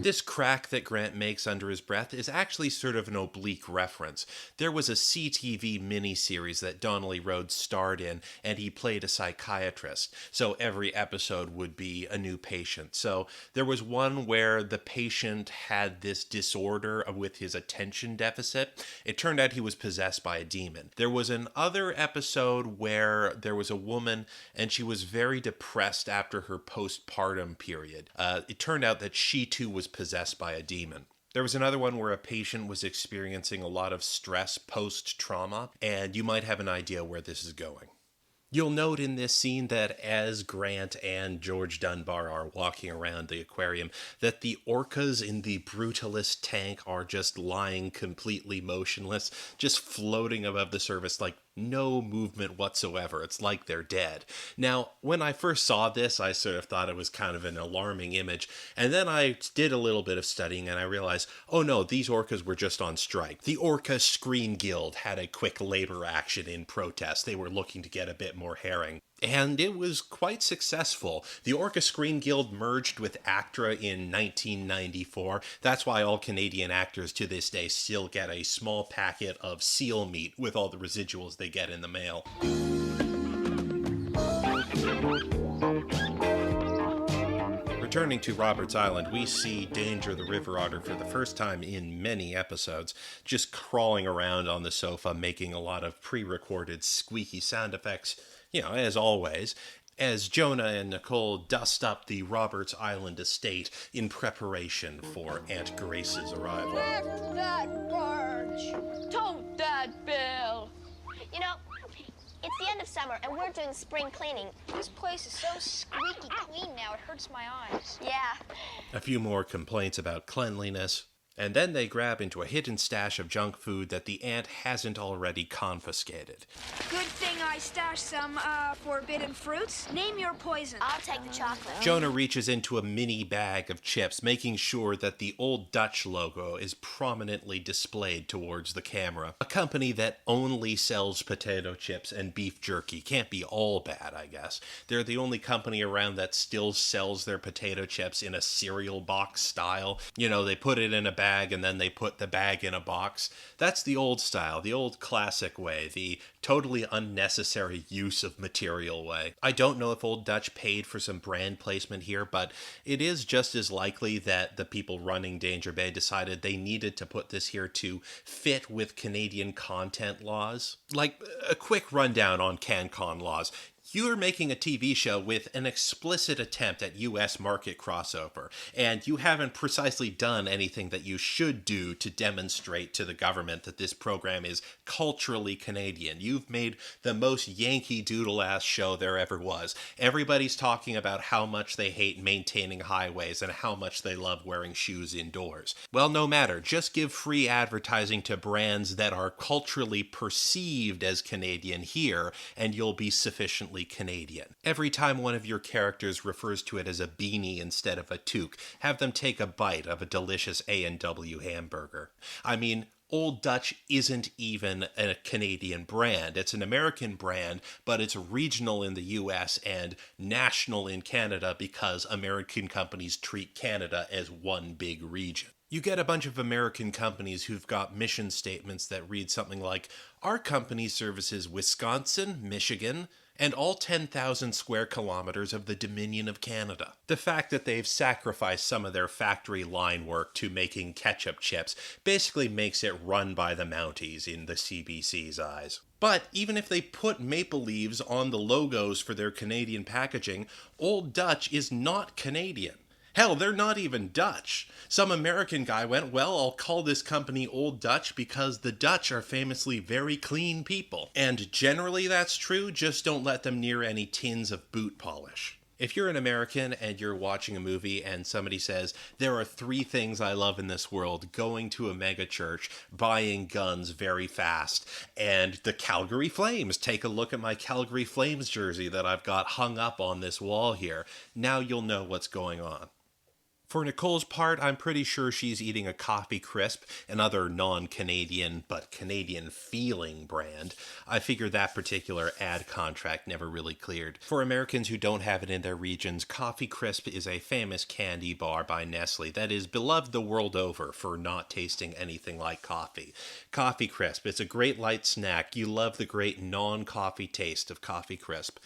This crack that Grant makes under his breath is actually sort of an oblique reference. There was a CTV miniseries that Donnelly Rhodes starred in, and he played a psychiatrist. So every episode would be a new patient. So there was one where the patient had this disorder with his attention deficit. It turned out he was possessed by a demon. There was another episode where there was a woman, and she was very depressed after her postpartum period. It turned out that she too was possessed by a demon. There was another one where a patient was experiencing a lot of stress post-trauma, and you might have an idea where this is going. You'll note in this scene that as Grant and George Dunbar are walking around the aquarium, that the orcas in the Brutalist tank are just lying completely motionless, just floating above the surface like no movement whatsoever. It's like they're dead. Now, when I first saw this, I sort of thought it was kind of an alarming image. And then I did a little bit of studying and I realized, oh no, these orcas were just on strike. The Orca Screen Guild had a quick labor action in protest. They were looking to get a bit more herring. And it was quite successful. The Orca Screen Guild merged with ACTRA in 1994. That's why all Canadian actors to this day still get a small packet of seal meat with all the residuals they get in the mail. Returning to Roberts Island, we see Danger the River Otter for the first time in many episodes, just crawling around on the sofa, making a lot of pre-recorded squeaky sound effects, as always, as Jonah and Nicole dust up the Roberts Island estate in preparation for Aunt Grace's arrival. Lift that barge! Tote that bill! You know, it's the end of summer, and we're doing spring cleaning. This place is so squeaky clean now, it hurts my eyes. Yeah. A few more complaints about cleanliness, and then they grab into a hidden stash of junk food that the aunt hasn't already confiscated. Good thing I stashed some, forbidden fruits. Name your poison. I'll take the chocolate. Jonah reaches into a mini bag of chips, making sure that the Old Dutch logo is prominently displayed towards the camera. A company that only sells potato chips and beef jerky. Can't be all bad, I guess. They're the only company around that still sells their potato chips in a cereal box style. They put it in a bag and then they put the bag in a box. That's the old style, the old classic way, the totally unnecessary use of material way. I don't know if Old Dutch paid for some brand placement here, but it is just as likely that the people running Danger Bay decided they needed to put this here to fit with Canadian content laws. Like, a quick rundown on CanCon laws. You're making a TV show with an explicit attempt at U.S. market crossover, and you haven't precisely done anything that you should do to demonstrate to the government that this program is culturally Canadian. You've made the most Yankee Doodle-ass show there ever was. Everybody's talking about how much they hate maintaining highways and how much they love wearing shoes indoors. Well, no matter. Just give free advertising to brands that are culturally perceived as Canadian here, and you'll be sufficiently Canadian. Every time one of your characters refers to it as a beanie instead of a toque, have them take a bite of a delicious A&W hamburger. I mean, Old Dutch isn't even a Canadian brand. It's an American brand, but it's regional in the US and national in Canada because American companies treat Canada as one big region. You get a bunch of American companies who've got mission statements that read something like, "Our company services Wisconsin, Michigan, and all 10,000 square kilometers of the Dominion of Canada." The fact that they've sacrificed some of their factory line work to making ketchup chips basically makes it run by the Mounties in the CBC's eyes. But even if they put maple leaves on the logos for their Canadian packaging, Old Dutch is not Canadian. Hell, they're not even Dutch. Some American guy went, well, I'll call this company Old Dutch because the Dutch are famously very clean people. And generally that's true, just don't let them near any tins of boot polish. If you're an American and you're watching a movie and somebody says, there are 3 things I love in this world: going to a mega church, buying guns very fast, and the Calgary Flames. Take a look at my Calgary Flames jersey that I've got hung up on this wall here. Now you'll know what's going on. For Nicole's part, I'm pretty sure she's eating a Coffee Crisp, another non-Canadian but Canadian-feeling brand. I figure that particular ad contract never really cleared. For Americans who don't have it in their regions, Coffee Crisp is a famous candy bar by Nestle that is beloved the world over for not tasting anything like coffee. Coffee Crisp, it's a great light snack. You love the great non-coffee taste of Coffee Crisp.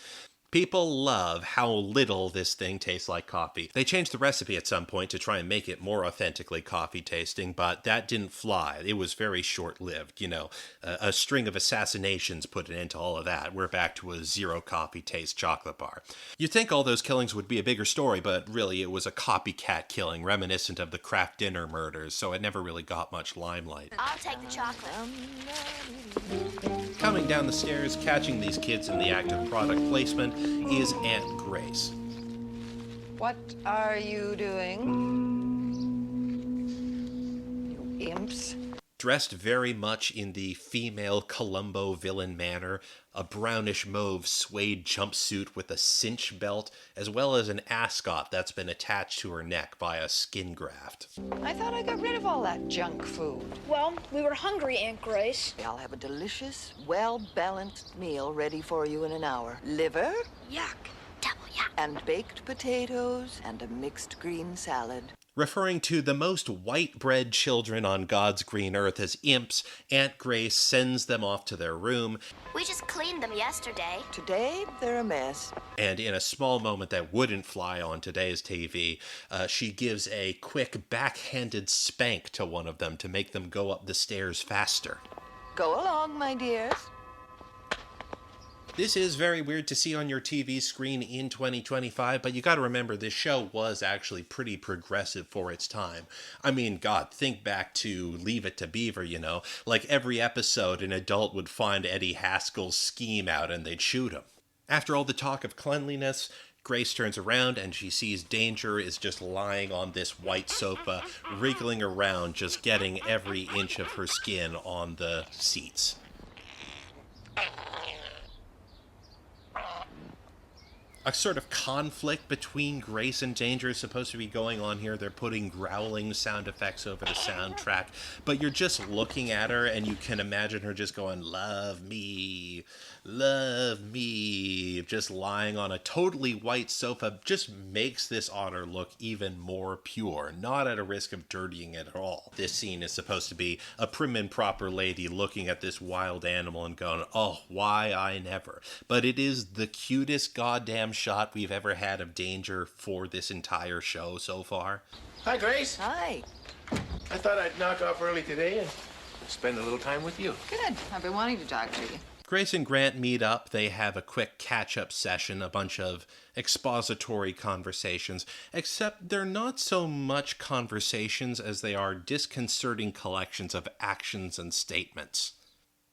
People love how little this thing tastes like coffee. They changed the recipe at some point to try and make it more authentically coffee tasting, but that didn't fly. It was very short-lived, a string of assassinations put an end to all of that. We're back to a zero coffee taste chocolate bar. You'd think all those killings would be a bigger story, but really it was a copycat killing reminiscent of the Kraft Dinner murders, so it never really got much limelight. I'll take the chocolate. Coming down the stairs, catching these kids in the act of product placement, is Aunt Grace. What are you doing? You imps. Dressed very much in the female Columbo villain manner, a brownish mauve suede jumpsuit with a cinch belt, as well as an ascot that's been attached to her neck by a skin graft. I thought I got rid of all that junk food. Well, we were hungry, Aunt Grace. I'll have a delicious, well-balanced meal ready for you in an hour. Liver? Yuck. Double yuck. And baked potatoes and a mixed green salad. Referring to the most white-bread children on God's green earth as imps, Aunt Grace sends them off to their room. We just cleaned them yesterday. Today, they're a mess. And in a small moment that wouldn't fly on today's TV, she gives a quick backhanded spank to one of them to make them go up the stairs faster. Go along, my dears. This is very weird to see on your TV screen in 2025, but you gotta remember this show was actually pretty progressive for its time. I mean, God, think back to Leave It to Beaver, you know? Like every episode, an adult would find Eddie Haskell's scheme out and they'd shoot him. After all the talk of cleanliness, Grace turns around and she sees Danger is just lying on this white sofa, wriggling around, just getting every inch of her skin on the seats. A sort of conflict between Grace and Danger is supposed to be going on here. They're putting growling sound effects over the soundtrack, but you're just looking at her and you can imagine her just going, love me, just lying on a totally white sofa. Just makes this otter look even more pure, not at a risk of dirtying it at all. This scene is supposed to be a prim and proper lady looking at this wild animal and going, oh, why I never. But it is the cutest goddamn shot we've ever had of Danger for this entire show so far. Hi, Grace. Hi. I thought I'd knock off early today and spend a little time with you. Good. I've been wanting to talk to you. Grace and Grant meet up. They have a quick catch-up session, a bunch of expository conversations, except they're not so much conversations as they are disconcerting collections of actions and statements.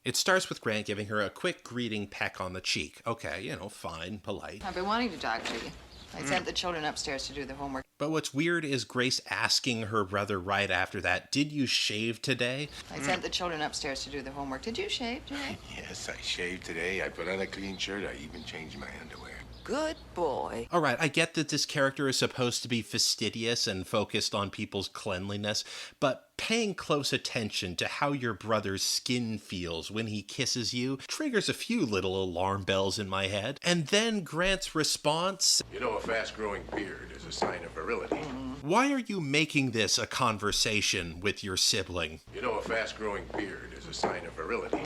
It starts with Grant giving her a quick greeting peck on the cheek. Okay, you know, fine, polite. I've been wanting to talk to you. I sent the children upstairs to do their homework. But what's weird is Grace asking her brother right after that, did you shave today? I sent the children upstairs to do their homework. Did you shave today? Yes, I shaved today. I put on a clean shirt. I even changed my underwear. Good boy. All right, I get that this character is supposed to be fastidious and focused on people's cleanliness, but paying close attention to how your brother's skin feels when he kisses you triggers a few little alarm bells in my head. And then Grant's response... You know, a fast-growing beard is a sign of virility. Why are you making this a conversation with your sibling? You know, a fast-growing beard is a sign of virility.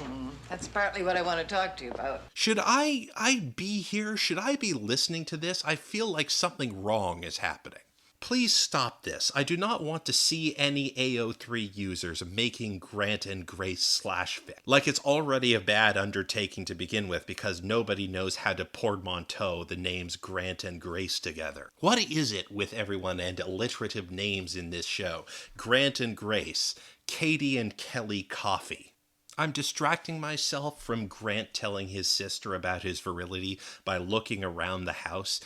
That's partly what I want to talk to you about. Should I be here? Should I be listening to this? I feel like something wrong is happening. Please stop this. I do not want to see any AO3 users making Grant and Grace /fic. Like it's already a bad undertaking to begin with because nobody knows how to portmanteau the names Grant and Grace together. What is it with everyone and alliterative names in this show? Grant and Grace, Katie and Kelly Coffee. I'm distracting myself from Grant telling his sister about his virility by looking around the house.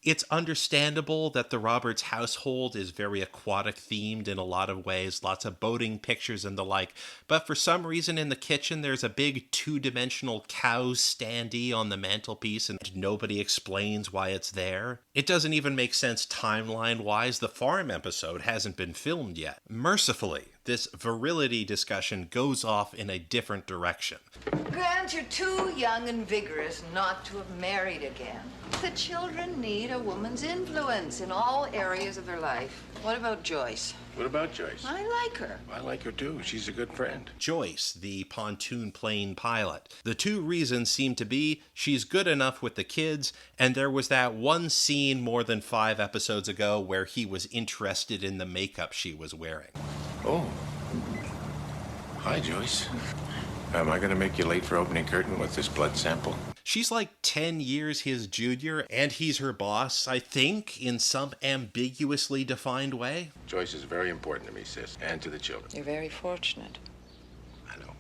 It's understandable that the Roberts household is very aquatic themed in a lot of ways, lots of boating pictures and the like, but for some reason in the kitchen there's a big two-dimensional cow standee on the mantelpiece and nobody explains why it's there. It doesn't even make sense timeline-wise. The farm episode hasn't been filmed yet. Mercifully, this virility discussion goes off in a different direction. Grant, you're too young and vigorous not to have married again. The children need a woman's influence in all areas of their life. What about Joyce? What about Joyce? I like her. I like her too. She's a good friend. Joyce, the pontoon plane pilot. The two reasons seem to be she's good enough with the kids, and there was that one scene more than 5 episodes ago where he was interested in the makeup she was wearing. Oh. Hi, Joyce. Am I going to make you late for opening curtain with this blood sample? She's like 10 years his junior, and he's her boss, I think, in some ambiguously defined way. Joyce is very important to me, sis, and to the children. You're very fortunate. I know.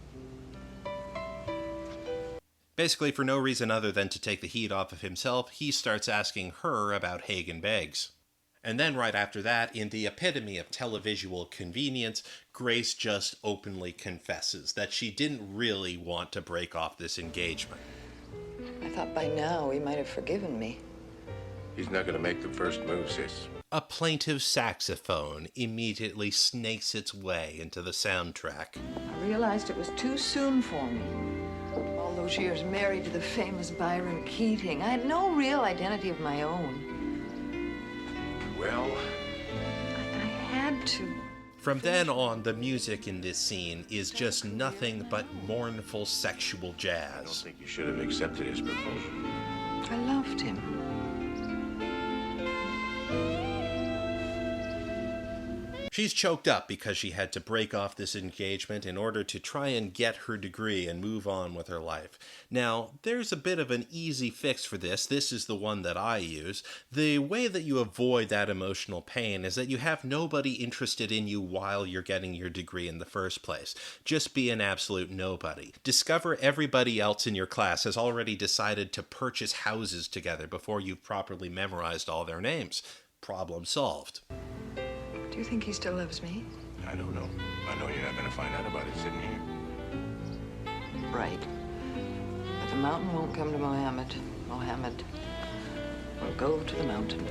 Basically, for no reason other than to take the heat off of himself, he starts asking her about Hagan Beggs. And then right after that, in the epitome of televisual convenience, Grace just openly confesses that she didn't really want to break off this engagement. I thought by now he might have forgiven me. He's not going to make the first move, sis. A plaintive saxophone immediately snakes its way into the soundtrack. I realized it was too soon for me. All those years married to the famous Byron Keating. I had no real identity of my own. Well, I had to. From then on, the music in this scene is just nothing but mournful sexual jazz. I don't think you should have accepted his proposal. I loved him. She's choked up because she had to break off this engagement in order to try and get her degree and move on with her life. Now, there's a bit of an easy fix for this. This is the one that I use. The way that you avoid that emotional pain is that you have nobody interested in you while you're getting your degree in the first place. Just be an absolute nobody. Discover everybody else in your class has already decided to purchase houses together before you've properly memorized all their names. Problem solved. Do you think he still loves me? I don't know. I know you're not going to find out about it sitting here. Right. But the mountain won't come to Mohammed. Mohammed will go to the mountain.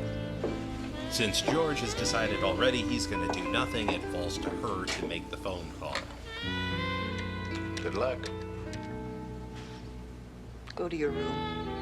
Since George has decided already he's going to do nothing, it falls to her to make the phone call. Good luck. Go to your room.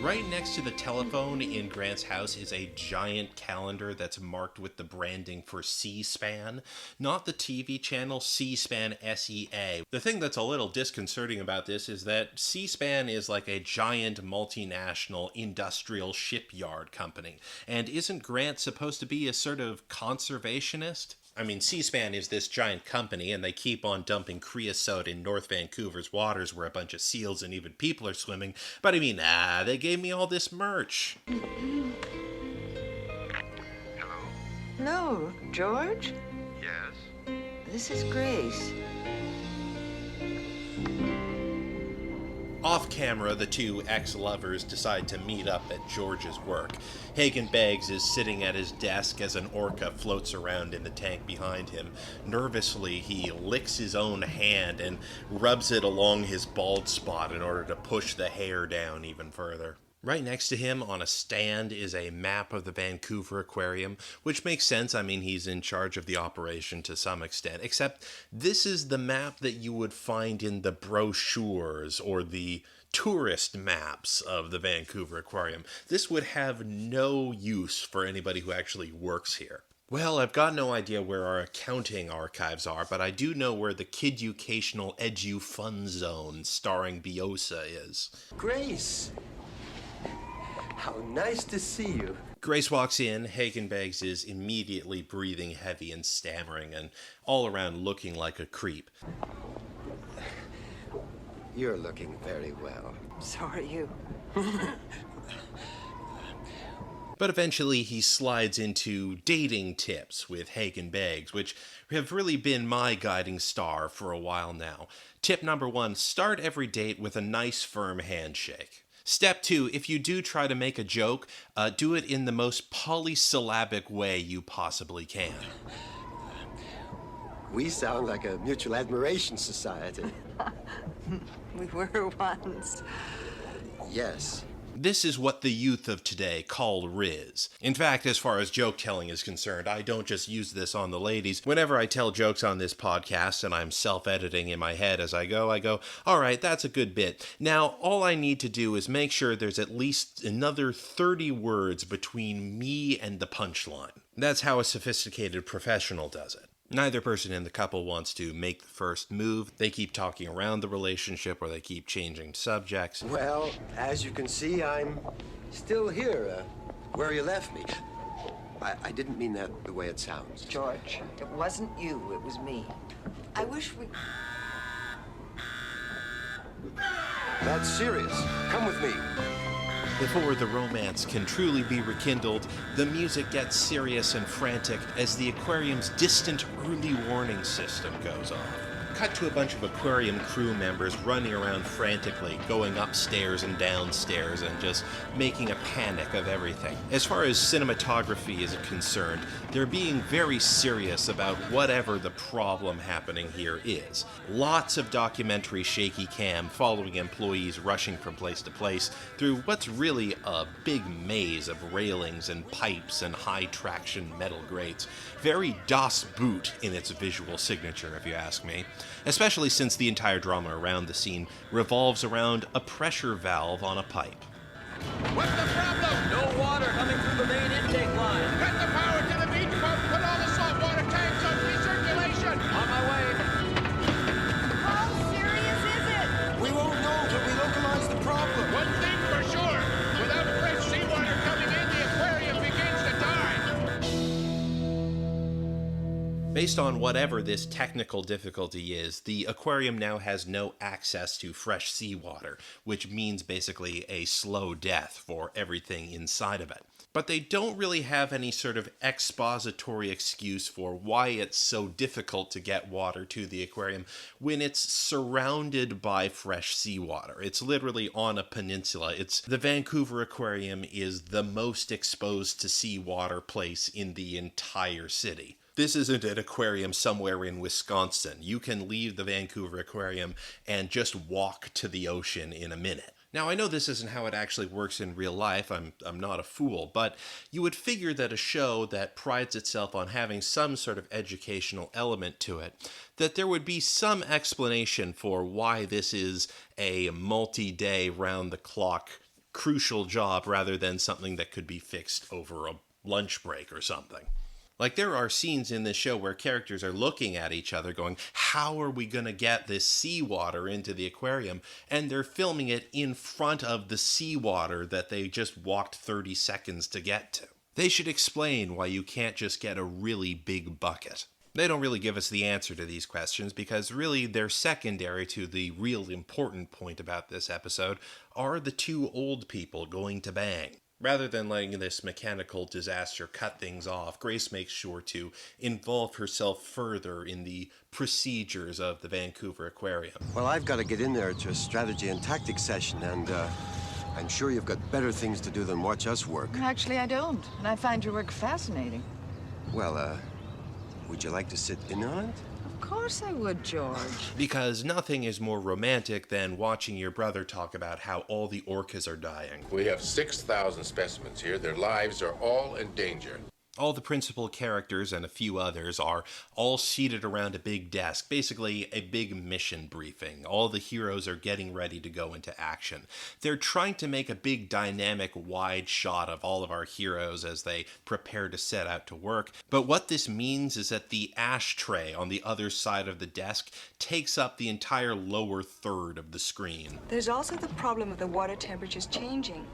Right next to the telephone in Grant's house is a giant calendar that's marked with the branding for C-SPAN. Not the TV channel, C-SPAN SEA. The thing that's a little disconcerting about this is that C-SPAN is like a giant multinational industrial shipyard company. And isn't Grant supposed to be a sort of conservationist? I mean, C-SPAN is this giant company, and they keep on dumping creosote in North Vancouver's waters where a bunch of seals and even people are swimming. But I mean, they gave me all this merch. Hello, George? Yes? This is Grace. Off camera, the two ex-lovers decide to meet up at George's work. Hagan Beggs is sitting at his desk as an orca floats around in the tank behind him. Nervously, he licks his own hand and rubs it along his bald spot in order to push the hair down even further. Right next to him on a stand is a map of the Vancouver aquarium, which makes sense. I mean, he's in charge of the operation to some extent, except this is the map that you would find in the brochures or the tourist maps of the Vancouver aquarium. This would have no use for anybody who actually works here. Well, I've got no idea where our accounting archives are, but I do know where the Kiducational Edu Fun Zone starring Biosa is. Grace! How nice to see you. Grace walks in. Hagan Beggs is immediately breathing heavy and stammering and all around looking like a creep. You're looking very well. So are you. But eventually he slides into dating tips with Hagan Beggs, which have really been my guiding star for a while now. Tip number 1, start every date with a nice firm handshake. Step 2, if you do try to make a joke, do it in the most polysyllabic way you possibly can. We sound like a mutual admiration society. We were once. Yes. This is what the youth of today call Riz. In fact, as far as joke telling is concerned, I don't just use this on the ladies. Whenever I tell jokes on this podcast and I'm self-editing in my head as I go, all right, that's a good bit. Now, all I need to do is make sure there's at least another 30 words between me and the punchline. That's how a sophisticated professional does it. Neither person in the couple wants to make the first move. They keep talking around the relationship or they keep changing subjects. Well, as you can see, I'm still here, where you left me. I didn't mean that the way it sounds. George, it wasn't you, it was me. I wish we... That's serious. Come with me. Before the romance can truly be rekindled, the music gets serious and frantic as the aquarium's distant early warning system goes off. Cut to a bunch of aquarium crew members running around frantically, going upstairs and downstairs and just making a panic of everything. As far as cinematography is concerned, They're being very serious about whatever the problem happening here is. Lots of documentary shaky cam following employees rushing from place to place through what's really a big maze of railings and pipes and high-traction metal grates. Very Das Boot in its visual signature, if you ask me. Especially since the entire drama around the scene revolves around a pressure valve on a pipe. What's the problem? No water coming through the main intake line. Cut the power to the beach pump. Put all the saltwater tanks on recirculation. On my way. How serious is it? We won't know until we localize the problem. One thing for sure. Without fresh seawater coming in, the aquarium begins to die. Based on whatever this technical difficulty is, the aquarium now has no access to fresh seawater, which means basically a slow death for everything inside of it. But they don't really have any sort of expository excuse for why it's so difficult to get water to the aquarium when it's surrounded by fresh seawater. It's literally on a peninsula. The Vancouver Aquarium is the most exposed to seawater place in the entire city. This isn't an aquarium somewhere in Wisconsin. You can leave the Vancouver Aquarium and just walk to the ocean in a minute. Now, I know this isn't how it actually works in real life. I'm not a fool, but you would figure that a show that prides itself on having some sort of educational element to it, that there would be some explanation for why this is a multi-day, round-the-clock, crucial job rather than something that could be fixed over a lunch break or something. Like, there are scenes in this show where characters are looking at each other going, how are we going to get this seawater into the aquarium? And they're filming it in front of the seawater that they just walked 30 seconds to get to. They should explain why you can't just get a really big bucket. They don't really give us the answer to these questions because really they're secondary to the real important point about this episode. Are the two old people going to bang? Rather than letting this mechanical disaster cut things off, Grace makes sure to involve herself further in the procedures of the Vancouver Aquarium. Well, I've got to get in there to a strategy and tactics session, and I'm sure you've got better things to do than watch us work. Actually, I don't. And I find your work fascinating. Well, would you like to sit in on it? Of course I would, George. Because nothing is more romantic than watching your brother talk about how all the orcas are dying. We have 6,000 specimens here. Their lives are all in danger. All the principal characters and a few others are all seated around a big desk, basically a big mission briefing. All the heroes are getting ready to go into action. They're trying to make a big dynamic wide shot of all of our heroes as they prepare to set out to work. But what this means is that the ashtray on the other side of the desk takes up the entire lower third of the screen. There's also the problem of the water temperatures changing.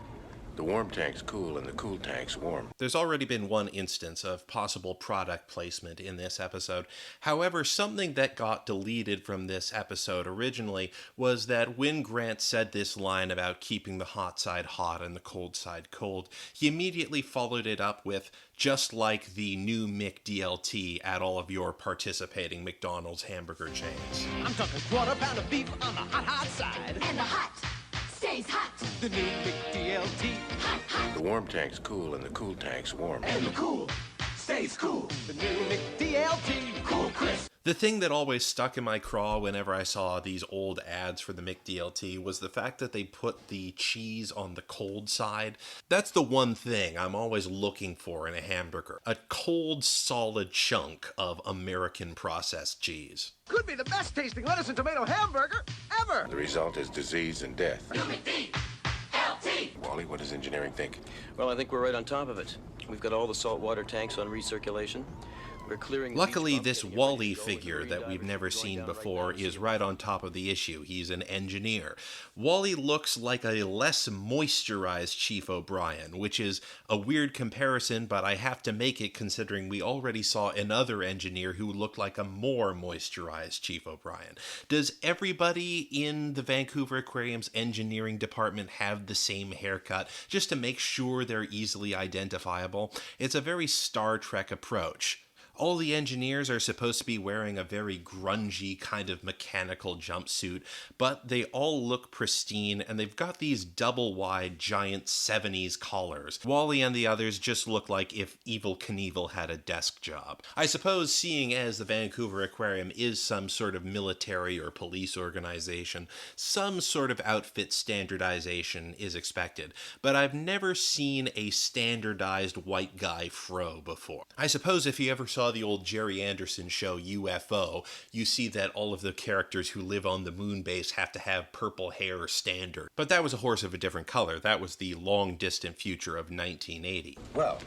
The warm tank's cool and the cool tank's warm. There's already been one instance of possible product placement in this episode. However, something that got deleted from this episode originally was that when Grant said this line about keeping the hot side hot and the cold side cold, he immediately followed it up with, just like the new McDLT at all of your participating McDonald's hamburger chains. I'm talking quarter pound of beef on the hot side. And the hot stays hot. The new McDLT. Hot, hot. The warm tank's cool and the cool tank's warm. And the cool stays cool. The new McDLT. Cool crisp. The thing that always stuck in my craw whenever I saw these old ads for the McDLT was the fact that they put the cheese on the cold side. That's the one thing I'm always looking for in a hamburger. A cold, solid chunk of American processed cheese. Could be the best tasting lettuce and tomato hamburger ever. The result is disease and death. New McDLT. Wally, what does engineering think? Well, I think we're right on top of it. We've got all the saltwater tanks on recirculation. We're clearing. Luckily, this Wally figure that we've never seen before is right on top of the issue. He's an engineer. Wally looks like a less moisturized Chief O'Brien, which is a weird comparison, but I have to make it considering we already saw another engineer who looked like a more moisturized Chief O'Brien. Does everybody in the Vancouver Aquarium's engineering department have the same haircut, just to make sure they're easily identifiable? It's a very Star Trek approach. All the engineers are supposed to be wearing a very grungy kind of mechanical jumpsuit, but they all look pristine, and they've got these double-wide giant 70s collars. Wally and the others just look like if Evel Knievel had a desk job. I suppose seeing as the Vancouver Aquarium is some sort of military or police organization, some sort of outfit standardization is expected, but I've never seen a standardized white guy fro before. I suppose if you ever saw the old Jerry Anderson show UFO, you see that all of the characters who live on the moon base have to have purple hair standard. But that was a horse of a different color. That was the long distant future of 1980. Well,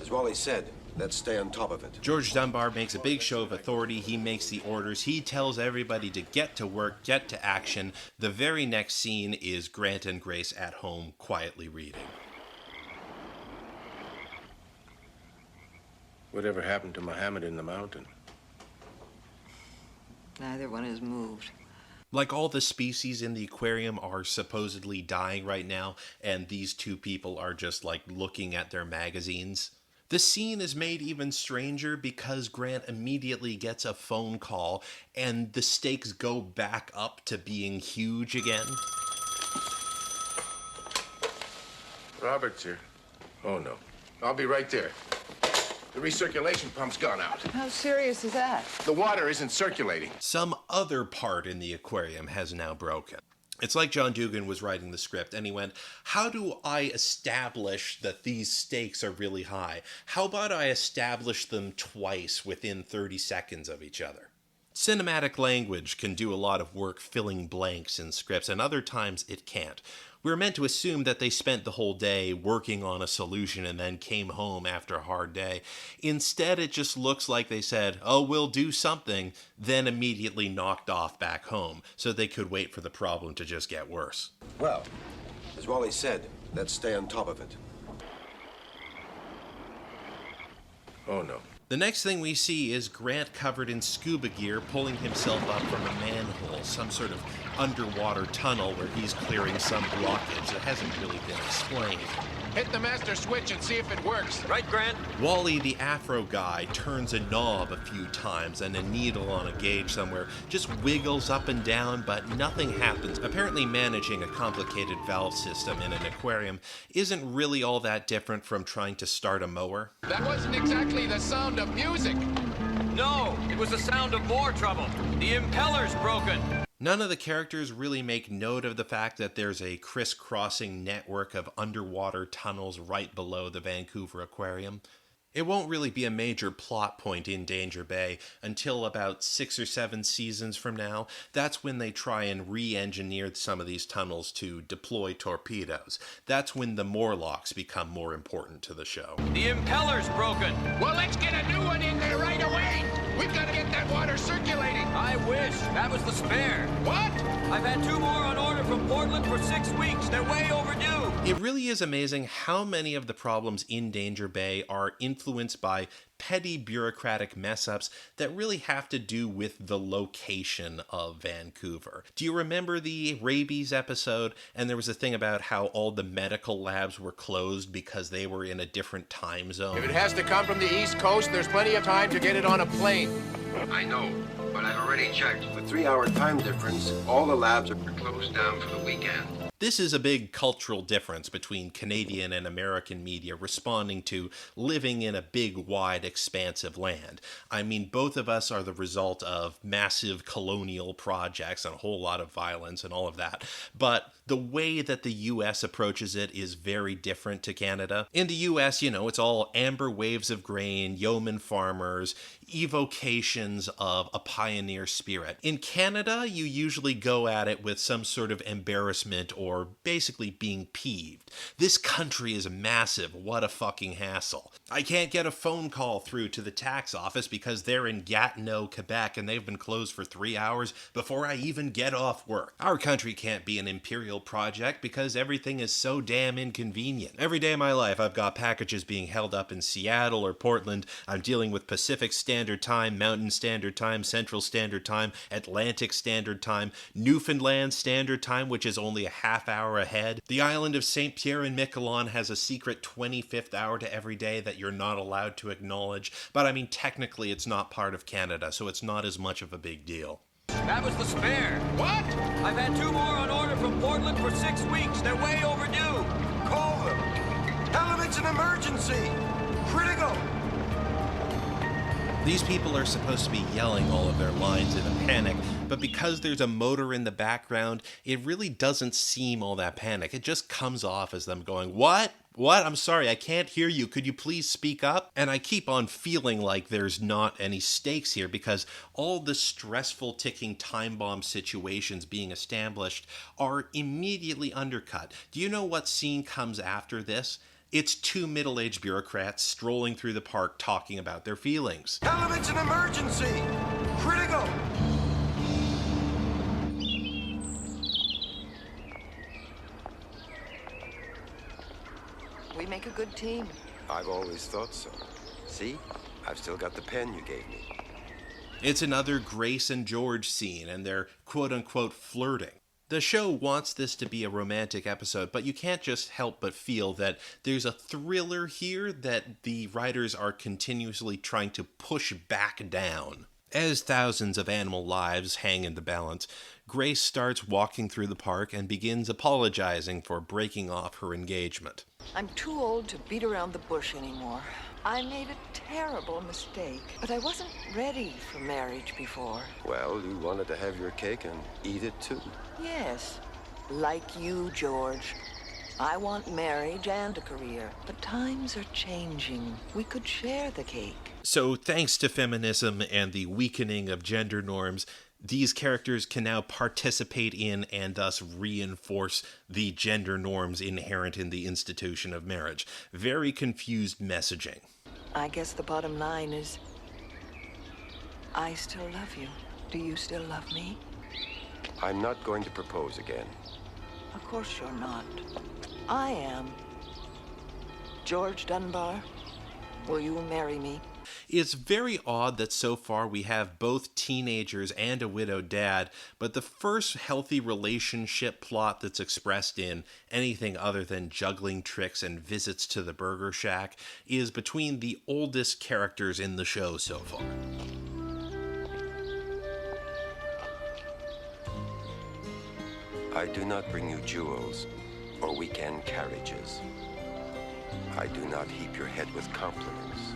as Wally said, let's stay on top of it. George Dunbar makes a big show of authority. He makes the orders. He tells everybody to get to work, get to action. The very next scene is Grant and Grace at home quietly reading. Whatever happened to Muhammad in the mountain? Neither one has moved. Like all the species in the aquarium are supposedly dying right now, and these two people are just like looking at their magazines. The scene is made even stranger because Grant immediately gets a phone call and the stakes go back up to being huge again. Robert's here. Oh, no. I'll be right there. The recirculation pump's gone out. How serious is that? The water isn't circulating. Some other part in the aquarium has now broken. It's like John Dugan was writing the script and he went, how do I establish that these stakes are really high? How about I establish them twice within 30 seconds of each other? Cinematic language can do a lot of work filling blanks in scripts, and other times it can't. We're meant to assume that they spent the whole day working on a solution and then came home after a hard day. Instead, it just looks like they said, oh, we'll do something, then immediately knocked off back home so they could wait for the problem to just get worse. Well, as Wally said, let's stay on top of it. Oh, no. The next thing we see is Grant covered in scuba gear pulling himself up from a manhole, some sort of underwater tunnel where he's clearing some blockage that hasn't really been explained. Hit the master switch and see if it works. Right, Grant? Wally, the afro guy, turns a knob a few times and a needle on a gauge somewhere just wiggles up and down, but nothing happens. Apparently managing a complicated valve system in an aquarium isn't really all that different from trying to start a mower. That wasn't exactly the sound of music. No, it was the sound of more trouble. The impeller's broken. None of the characters really make note of the fact that there's a crisscrossing network of underwater tunnels right below the Vancouver Aquarium. It won't really be a major plot point in Danger Bay until about 6 or 7 seasons from now. That's when they try and re-engineer some of these tunnels to deploy torpedoes. That's when the Morlocks become more important to the show. The impeller's broken. Well, let's get a new one in there right away. We've got to get that water circulating. I wish. That was the spare. What? I've had 2 more on order from Portland for 6 weeks. They're way overdue. It really is amazing how many of the problems in Danger Bay are influenced by petty bureaucratic mess-ups that really have to do with the location of Vancouver. Do you remember the rabies episode? And there was a thing about how all the medical labs were closed because they were in a different time zone. If it has to come from the East Coast, there's plenty of time to get it on a plane. I know, but I've already checked. With 3-hour time difference, all the labs are closed down for the weekend. This is a big cultural difference between Canadian and American media responding to living in a big, wide, expansive land. I mean, both of us are the result of massive colonial projects and a whole lot of violence and all of that. But the way that the U.S. approaches it is very different to Canada. In the U.S., you know, it's all amber waves of grain, yeoman farmers, evocations of a pioneer spirit. In Canada, you usually go at it with some sort of embarrassment or basically being peeved. This country is massive. What a fucking hassle. I can't get a phone call through to the tax office because they're in Gatineau, Quebec, and they've been closed for 3 hours before I even get off work. Our country can't be an imperial project because everything is so damn inconvenient. Every day of my life, I've got packages being held up in Seattle or Portland. I'm dealing with Pacific Standard Standard Time, Mountain Standard Time, Central Standard Time, Atlantic Standard Time, Newfoundland Standard Time, which is only a half hour ahead. The island of St. Pierre and Miquelon has a secret 25th hour to every day that you're not allowed to acknowledge, but I mean, technically it's not part of Canada, so it's not as much of a big deal. That was the spare. What? I've had 2 more on order from Portland for 6 weeks. They're way overdue. Call them. Tell them it's an emergency. Critical. These people are supposed to be yelling all of their lines in a panic, but because there's a motor in the background, it really doesn't seem all that panic. It just comes off as them going, "What? What? I'm sorry, I can't hear you. Could you please speak up?" And I keep on feeling like there's not any stakes here because all the stressful ticking time bomb situations being established are immediately undercut. Do you know what scene comes after this? It's 2 middle-aged bureaucrats strolling through the park talking about their feelings. Tell them it's an emergency. Critical. We make a good team. I've always thought so. See? I've still got the pen you gave me. It's another Grace and George scene, and they're quote-unquote flirting. The show wants this to be a romantic episode, but you can't just help but feel that there's a thriller here that the writers are continuously trying to push back down. As thousands of animal lives hang in the balance, Grace starts walking through the park and begins apologizing for breaking off her engagement. I'm too old to beat around the bush anymore. I made a terrible mistake, but I wasn't ready for marriage before. Well, you wanted to have your cake and eat it too. Yes, like you, George. I want marriage and a career, but times are changing. We could share the cake. So thanks to feminism and the weakening of gender norms, these characters can now participate in and thus reinforce the gender norms inherent in the institution of marriage. Very confused messaging. I guess the bottom line is, I still love you. Do you still love me? I'm not going to propose again. Of course you're not. I am. George Dunbar, will you marry me? It's very odd that so far we have both teenagers and a widowed dad, but the first healthy relationship plot that's expressed in anything other than juggling tricks and visits to the burger shack is between the oldest characters in the show so far. I do not bring you jewels or weekend carriages. I do not heap your head with compliments.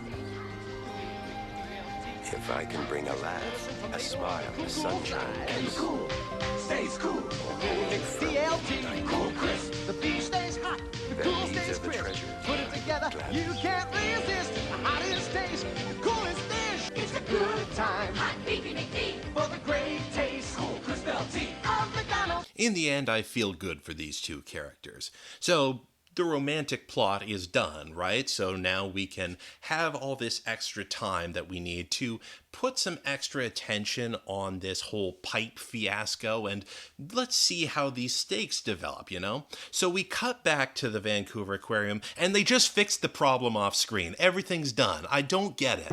If I can bring a laugh, a smile, a sunshine, Stays cool. Stays cool. McDLT. Cool crisp. The beach stays hot. The cool stays crisp. Put it together. You can't resist. The hottest taste. The coolest dish. It's a good time. Hot beefy McD. For the great taste. Cool crisp LT of McDonald's. In the end, I feel good for these two characters. So the romantic plot is done, right? So now we can have all this extra time that we need to put some extra attention on this whole pipe fiasco, and let's see how these stakes develop, you know? So we cut back to the Vancouver aquarium, and they just fixed the problem off screen. Everything's done. I don't get it.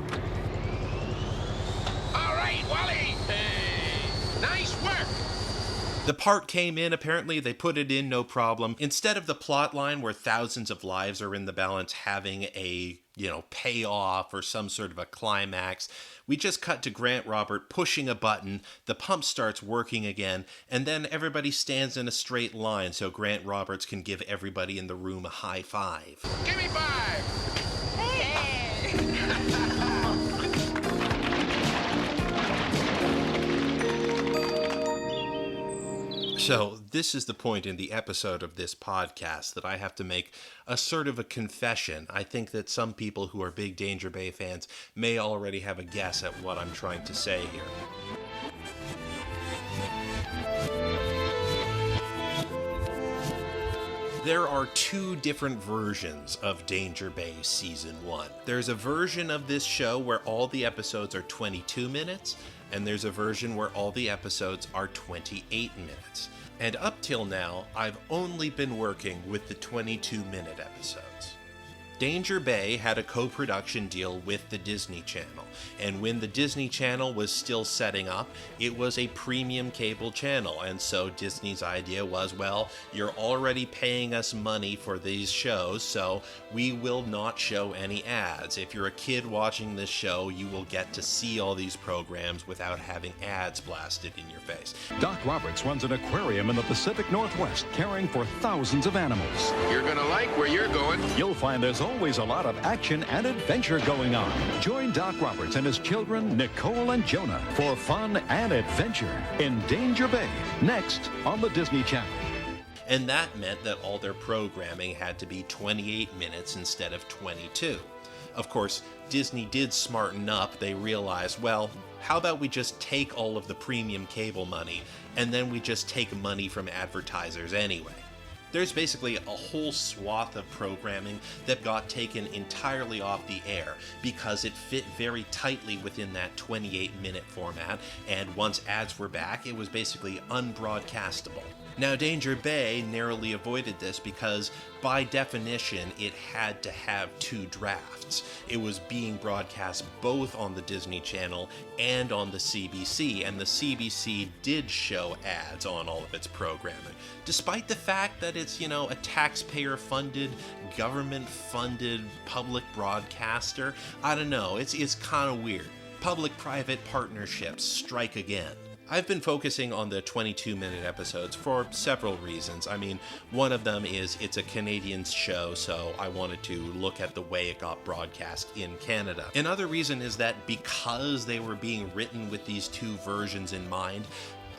All right, Wally. Hey, nice work. The part came in, apparently they put it in, no problem. Instead of the plot line where thousands of lives are in the balance having a, payoff or some sort of a climax, we just cut to Grant Robert pushing a button, the pump starts working again, and then everybody stands in a straight line so Grant Roberts can give everybody in the room a high five. Give me 5. Hey! So this is the point in the episode of this podcast that I have to make a sort of a confession. I think that some people who are big Danger Bay fans may already have a guess at what I'm trying to say here. There are 2 different versions of Danger Bay Season 1. There's a version of this show where all the episodes are 22 minutes, and there's a version where all the episodes are 28 minutes. And up till now, I've only been working with the 22-minute episodes. Danger Bay had a co-production deal with the Disney Channel, and when the Disney Channel was still setting up, it was a premium cable channel, and so Disney's idea was, well, you're already paying us money for these shows, so we will not show any ads. If you're a kid watching this show, you will get to see all these programs without having ads blasted in your face. Doc Roberts runs an aquarium in the Pacific Northwest, caring for thousands of animals. You're gonna like where you're going. You'll find there's always a lot of action and adventure going on. Join Doc Roberts and his children, Nicole and Jonah, for fun and adventure in Danger Bay, next on the Disney Channel. And that meant that all their programming had to be 28 minutes instead of 22. Of course, Disney did smarten up. They realized, well, how about we just take all of the premium cable money, and then we just take money from advertisers anyway. There's basically a whole swath of programming that got taken entirely off the air because it fit very tightly within that 28-minute format, and once ads were back, it was basically unbroadcastable. Now, Danger Bay narrowly avoided this because, by definition, it had to have two drafts. It was being broadcast both on the Disney Channel and on the CBC, and the CBC did show ads on all of its programming, despite the fact that it's, a taxpayer-funded, government-funded public broadcaster. I don't know, it's kind of weird. Public-private partnerships strike again. I've been focusing on the 22-minute episodes for several reasons. I mean, one of them is it's a Canadian show, so I wanted to look at the way it got broadcast in Canada. Another reason is that because they were being written with these two versions in mind,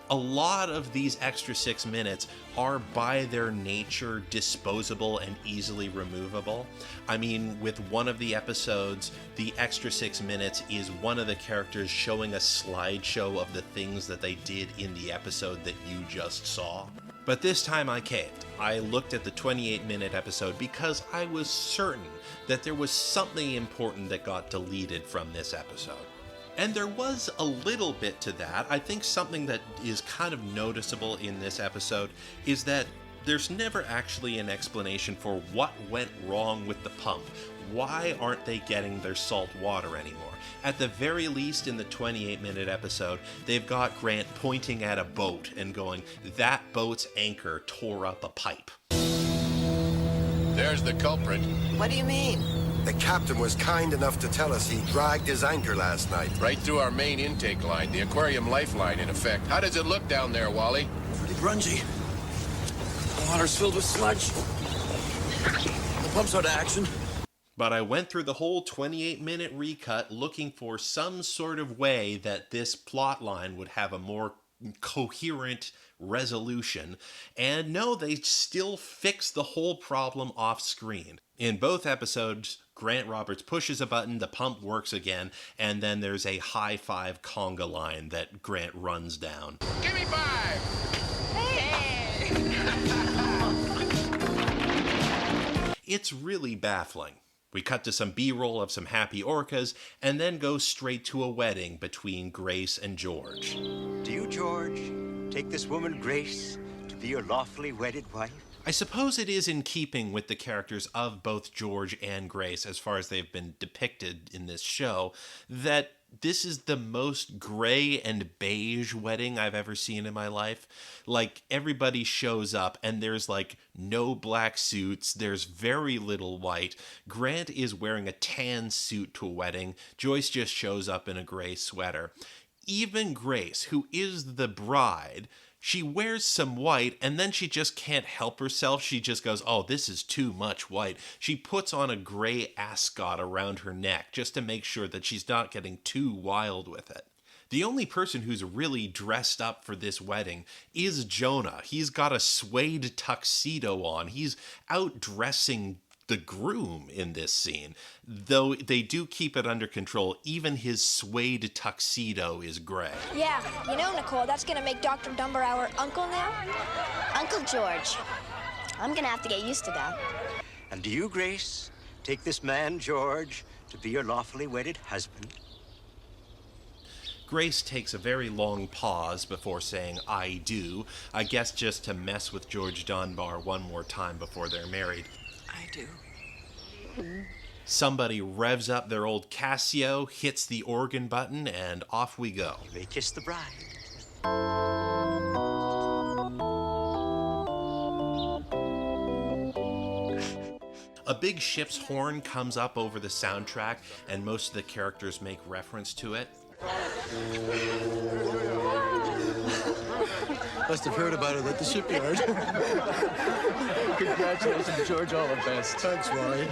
a lot of these extra 6 minutes are by their nature disposable and easily removable. I mean, with one of the episodes, the extra 6 minutes is one of the characters showing a slideshow of the things that they did in the episode that you just saw. But this time I caved. I looked at the 28-minute episode because I was certain that there was something important that got deleted from this episode. And there was a little bit to that. I think something that is kind of noticeable in this episode is that there's never actually an explanation for what went wrong with the pump. Why aren't they getting their salt water anymore? At the very least, in the 28-minute episode, they've got Grant pointing at a boat and going, "That boat's anchor tore up a pipe." There's the culprit. What do you mean? The captain was kind enough to tell us he dragged his anchor last night. Right through our main intake line, the aquarium lifeline, in effect. How does it look down there, Wally? Pretty grungy. The water's filled with sludge. The pump's out of action. But I went through the whole 28-minute recut looking for some sort of way that this plot line would have a more coherent resolution, and no, they still fix the whole problem off screen. In both episodes, Grant Roberts pushes a button, the pump works again, and then there's a high five conga line that Grant runs down. Give me 5! Hey! It's really baffling. We cut to some B-roll of some happy orcas, and then go straight to a wedding between Grace and George. Do you, George, take this woman, Grace, to be your lawfully wedded wife? I suppose it is in keeping with the characters of both George and Grace, as far as they've been depicted in this show, that this is the most gray and beige wedding I've ever seen in my life. Like, everybody shows up and there's like no black suits, there's very little white. Grant is wearing a tan suit to a wedding. Joyce just shows up in a gray sweater. Even Grace, who is the bride, she wears some white, and then she just can't help herself. She just goes, "Oh, this is too much white." She puts on a gray ascot around her neck just to make sure that she's not getting too wild with it. The only person who's really dressed up for this wedding is Jonah. He's got a suede tuxedo on. He's out dressing the groom in this scene. Though they do keep it under control, even his suede tuxedo is gray. Yeah, Nicole, that's gonna make Dr. Dumber our uncle now? Uncle George. I'm gonna have to get used to that. And do you, Grace, take this man, George, to be your lawfully wedded husband? Grace takes a very long pause before saying, "I do," I guess just to mess with George Dunbar one more time before they're married. I do. Somebody revs up their old Casio, hits the organ button, and off we go. You may kiss the bride. A big ship's horn comes up over the soundtrack, and most of the characters make reference to it. Must have heard about it at the shipyard. Congratulations, George. All the best. Thanks, Rory.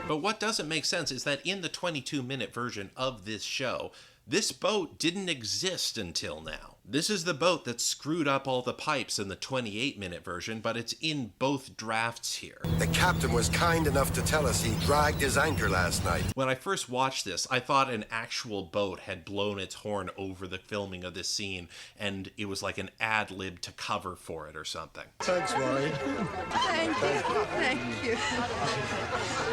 But what doesn't make sense is that in the 22-minute version of this show, this boat didn't exist until now. This is the boat that screwed up all the pipes in the 28-minute version, but it's in both drafts here. The captain was kind enough to tell us he dragged his anchor last night. When I first watched this, I thought an actual boat had blown its horn over the filming of this scene, and it was like an ad-lib to cover for it or something. Thanks, Rory. Thank you. Thank you.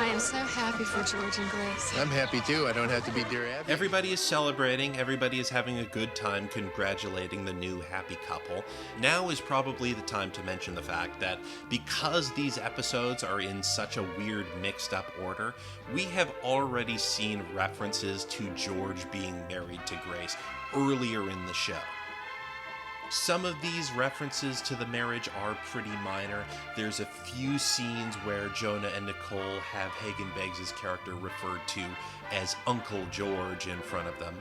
I am so happy for George and Grace. I'm happy, too. I don't have to be dear Abby. Everybody is celebrating. Everybody is having a good time congratulating the new happy couple. Now is probably the time to mention the fact that because these episodes are in such a weird mixed up order, we have already seen references to George being married to Grace earlier in the show. Some of these references to the marriage are pretty minor. There's a few scenes where Jonah and Nicole have Hagan Beggs' character referred to as Uncle George in front of them.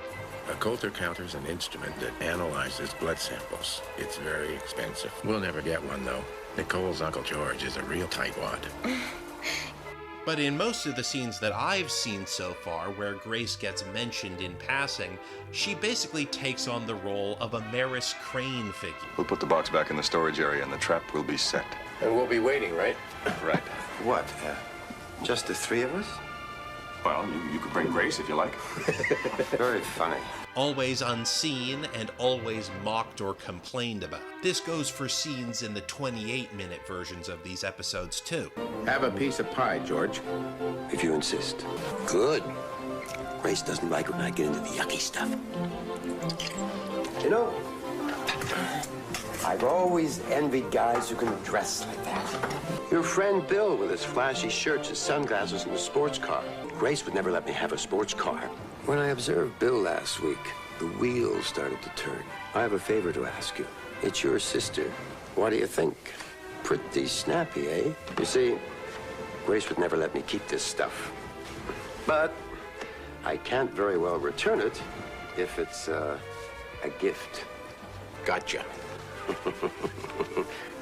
A Coulter counter's an instrument that analyzes blood samples. It's very expensive. We'll never get one, though. Nicole's Uncle George is a real tightwad. But in most of the scenes that I've seen so far where Grace gets mentioned in passing, she basically takes on the role of a Maris Crane figure. We'll put the box back in the storage area and the trap will be set. And we'll be waiting, right? Right. What? Just the three of us? Well, you could bring Grace if you like. Very funny. Always unseen and always mocked or complained about. This goes for scenes in the 28-minute versions of these episodes too. Have a piece of pie, George. If you insist. Good. Grace doesn't like it when I get into the yucky stuff. You know, I've always envied guys who can dress like that. Your friend Bill with his flashy shirts, his sunglasses, and a sports car. Grace would never let me have a sports car. When I observed Bill last week, the wheels started to turn. I have a favor to ask you. It's your sister. What do you think? Pretty snappy, eh? You see, Grace would never let me keep this stuff. But I can't very well return it if it's a gift. Gotcha.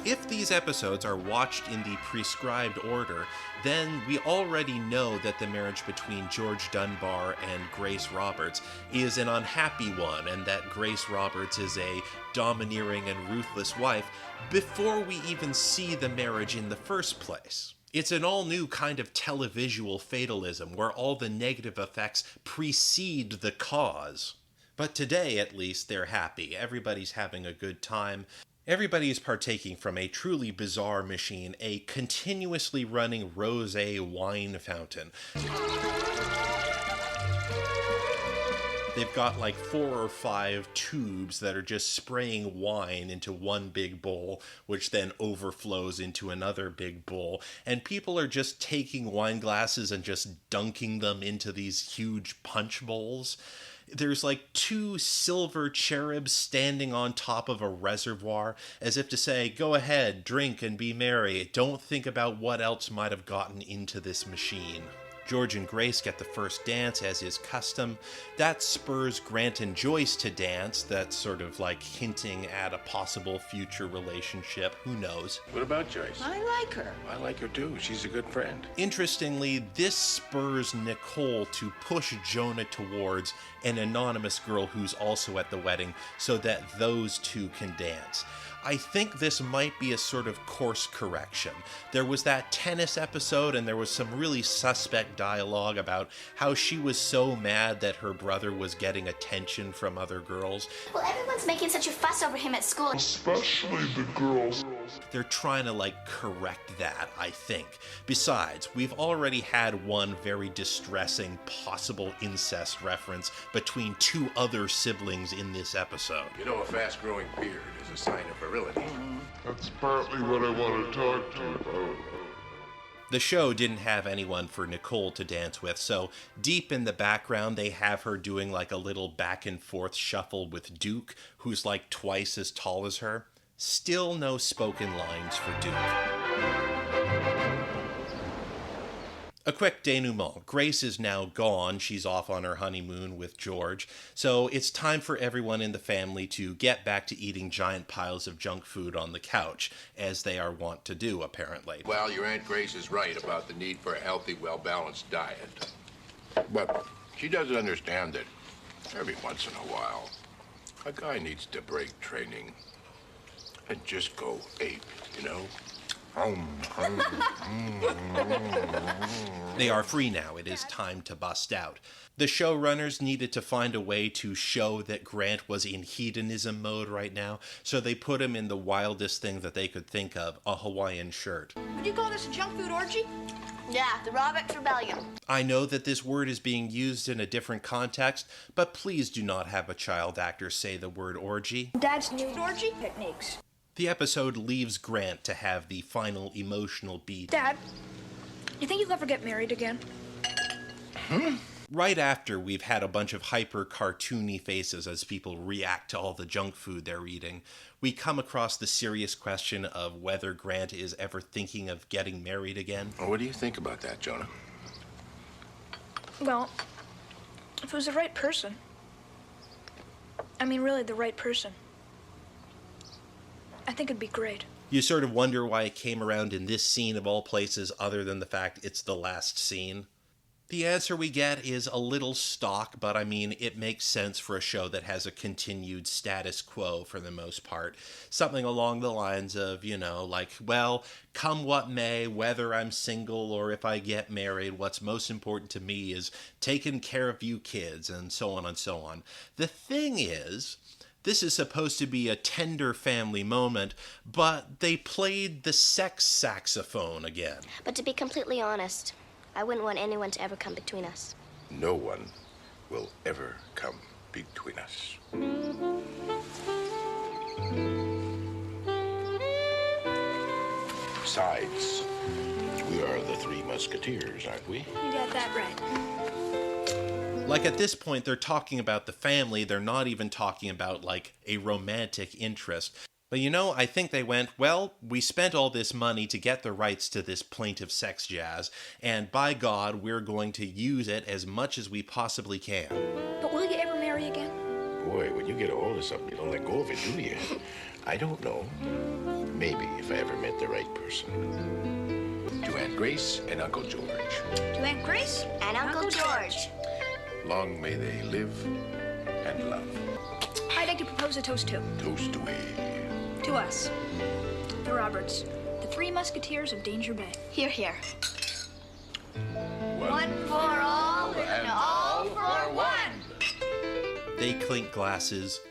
If these episodes are watched in the prescribed order, then we already know that the marriage between George Dunbar and Grace Roberts is an unhappy one, and that Grace Roberts is a domineering and ruthless wife before we even see the marriage in the first place. It's an all-new kind of televisual fatalism where all the negative effects precede the cause. But today, at least, they're happy. Everybody's having a good time. Everybody is partaking from a truly bizarre machine, a continuously running rosé wine fountain. They've got like 4 or 5 tubes that are just spraying wine into one big bowl, which then overflows into another big bowl. And people are just taking wine glasses and just dunking them into these huge punch bowls. There's like 2 silver cherubs standing on top of a reservoir, as if to say, go ahead, drink and be merry. Don't think about what else might have gotten into this machine. George and Grace get the first dance, as is custom. That spurs Grant and Joyce to dance. That's sort of like hinting at a possible future relationship. Who knows? What about Joyce? I like her. I like her too. She's a good friend. Interestingly, this spurs Nicole to push Jonah towards an anonymous girl who's also at the wedding so that those two can dance. I think this might be a sort of course correction. There was that tennis episode, and there was some really suspect dialogue about how she was so mad that her brother was getting attention from other girls. Well, everyone's making such a fuss over him at school. Especially the girls. They're trying to, correct that, I think. Besides, we've already had one very distressing possible incest reference between 2 other siblings in this episode. You know, a fast-growing beard is a sign of virility. That's partly what I want to talk to you about. The show didn't have anyone for Nicole to dance with, so deep in the background they have her doing like a little back and forth shuffle with Duke, who's like twice as tall as her. Still no spoken lines for Duke. A quick denouement. Grace is now gone. She's off on her honeymoon with George. So it's time for everyone in the family to get back to eating giant piles of junk food on the couch, as they are wont to do, apparently. Well, your Aunt Grace is right about the need for a healthy, well-balanced diet. But she doesn't understand that every once in a while, a guy needs to break training and just go ape, you know? They are free now. It is time to bust out. The showrunners needed to find a way to show that Grant was in hedonism mode right now, so they put him in the wildest thing that they could think of, a Hawaiian shirt. Would you call this a junk food orgy? Yeah, the Roberts Rebellion. I know that this word is being used in a different context, but please do not have a child actor say the word orgy. Dad's new orgy techniques. The episode leaves Grant to have the final emotional beat. Dad, you think you'll ever get married again? Right after we've had a bunch of hyper cartoony faces as people react to all the junk food they're eating, we come across the serious question of whether Grant is ever thinking of getting married again. Well, what do you think about that, Jonah? Well, if it was the right person. I mean, really the right person. I think it'd be great. You sort of wonder why it came around in this scene of all places, other than the fact it's the last scene. The answer we get is a little stock, but I mean, it makes sense for a show that has a continued status quo for the most part. Something along the lines of, you know, like, well, come what may, whether I'm single or if I get married, what's most important to me is taking care of you kids, and so on and so on. The thing is, this is supposed to be a tender family moment, but they played the sex saxophone again. But to be completely honest, I wouldn't want anyone to ever come between us. No one will ever come between us. Besides, we are the Three Musketeers, aren't we? You got that right. Like, at this point, they're talking about the family. They're not even talking about, like, a romantic interest. But, you know, I think they went, well, we spent all this money to get the rights to this plaintive sex jazz, and by God, we're going to use it as much as we possibly can. But will you ever marry again? Boy, when you get a hold of something, you don't let go of it, do you? I don't know. Maybe if I ever met the right person. To Aunt Grace and Uncle George. To Aunt Grace and Uncle George. Long may they live and love. I'd like to propose a toast to. Toast away. To us, the Roberts, the Three Musketeers of Danger Bay. Here, here. One for all and all for one. They clink glasses,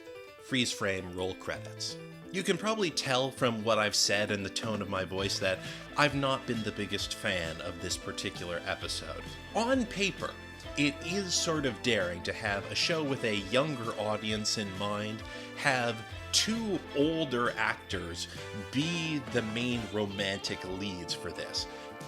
freeze frame, roll credits. You can probably tell from what I've said and the tone of my voice that I've not been the biggest fan of this particular episode. On paper, it is sort of daring to have a show with a younger audience in mind, have two older actors be the main romantic leads for this.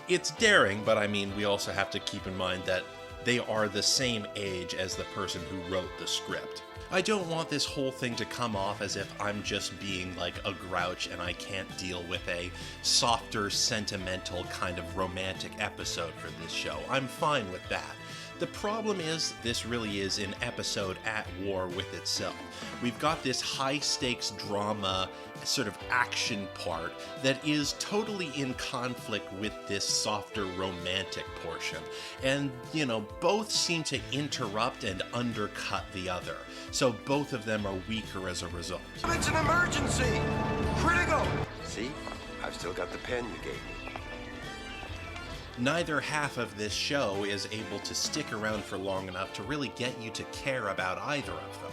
It's daring, but I mean, we also have to keep in mind that they are the same age as the person who wrote the script. I don't want this whole thing to come off as if I'm just being like a grouch and I can't deal with a softer, sentimental kind of romantic episode for this show. I'm fine with that. The problem is, this really is an episode at war with itself. We've got this high-stakes drama, sort of action part that is totally in conflict with this softer romantic portion. And, you know, both seem to interrupt and undercut the other. So both of them are weaker as a result. It's an emergency! Critical! See? I've still got the pen you gave me. Neither half of this show is able to stick around for long enough to really get you to care about either of them.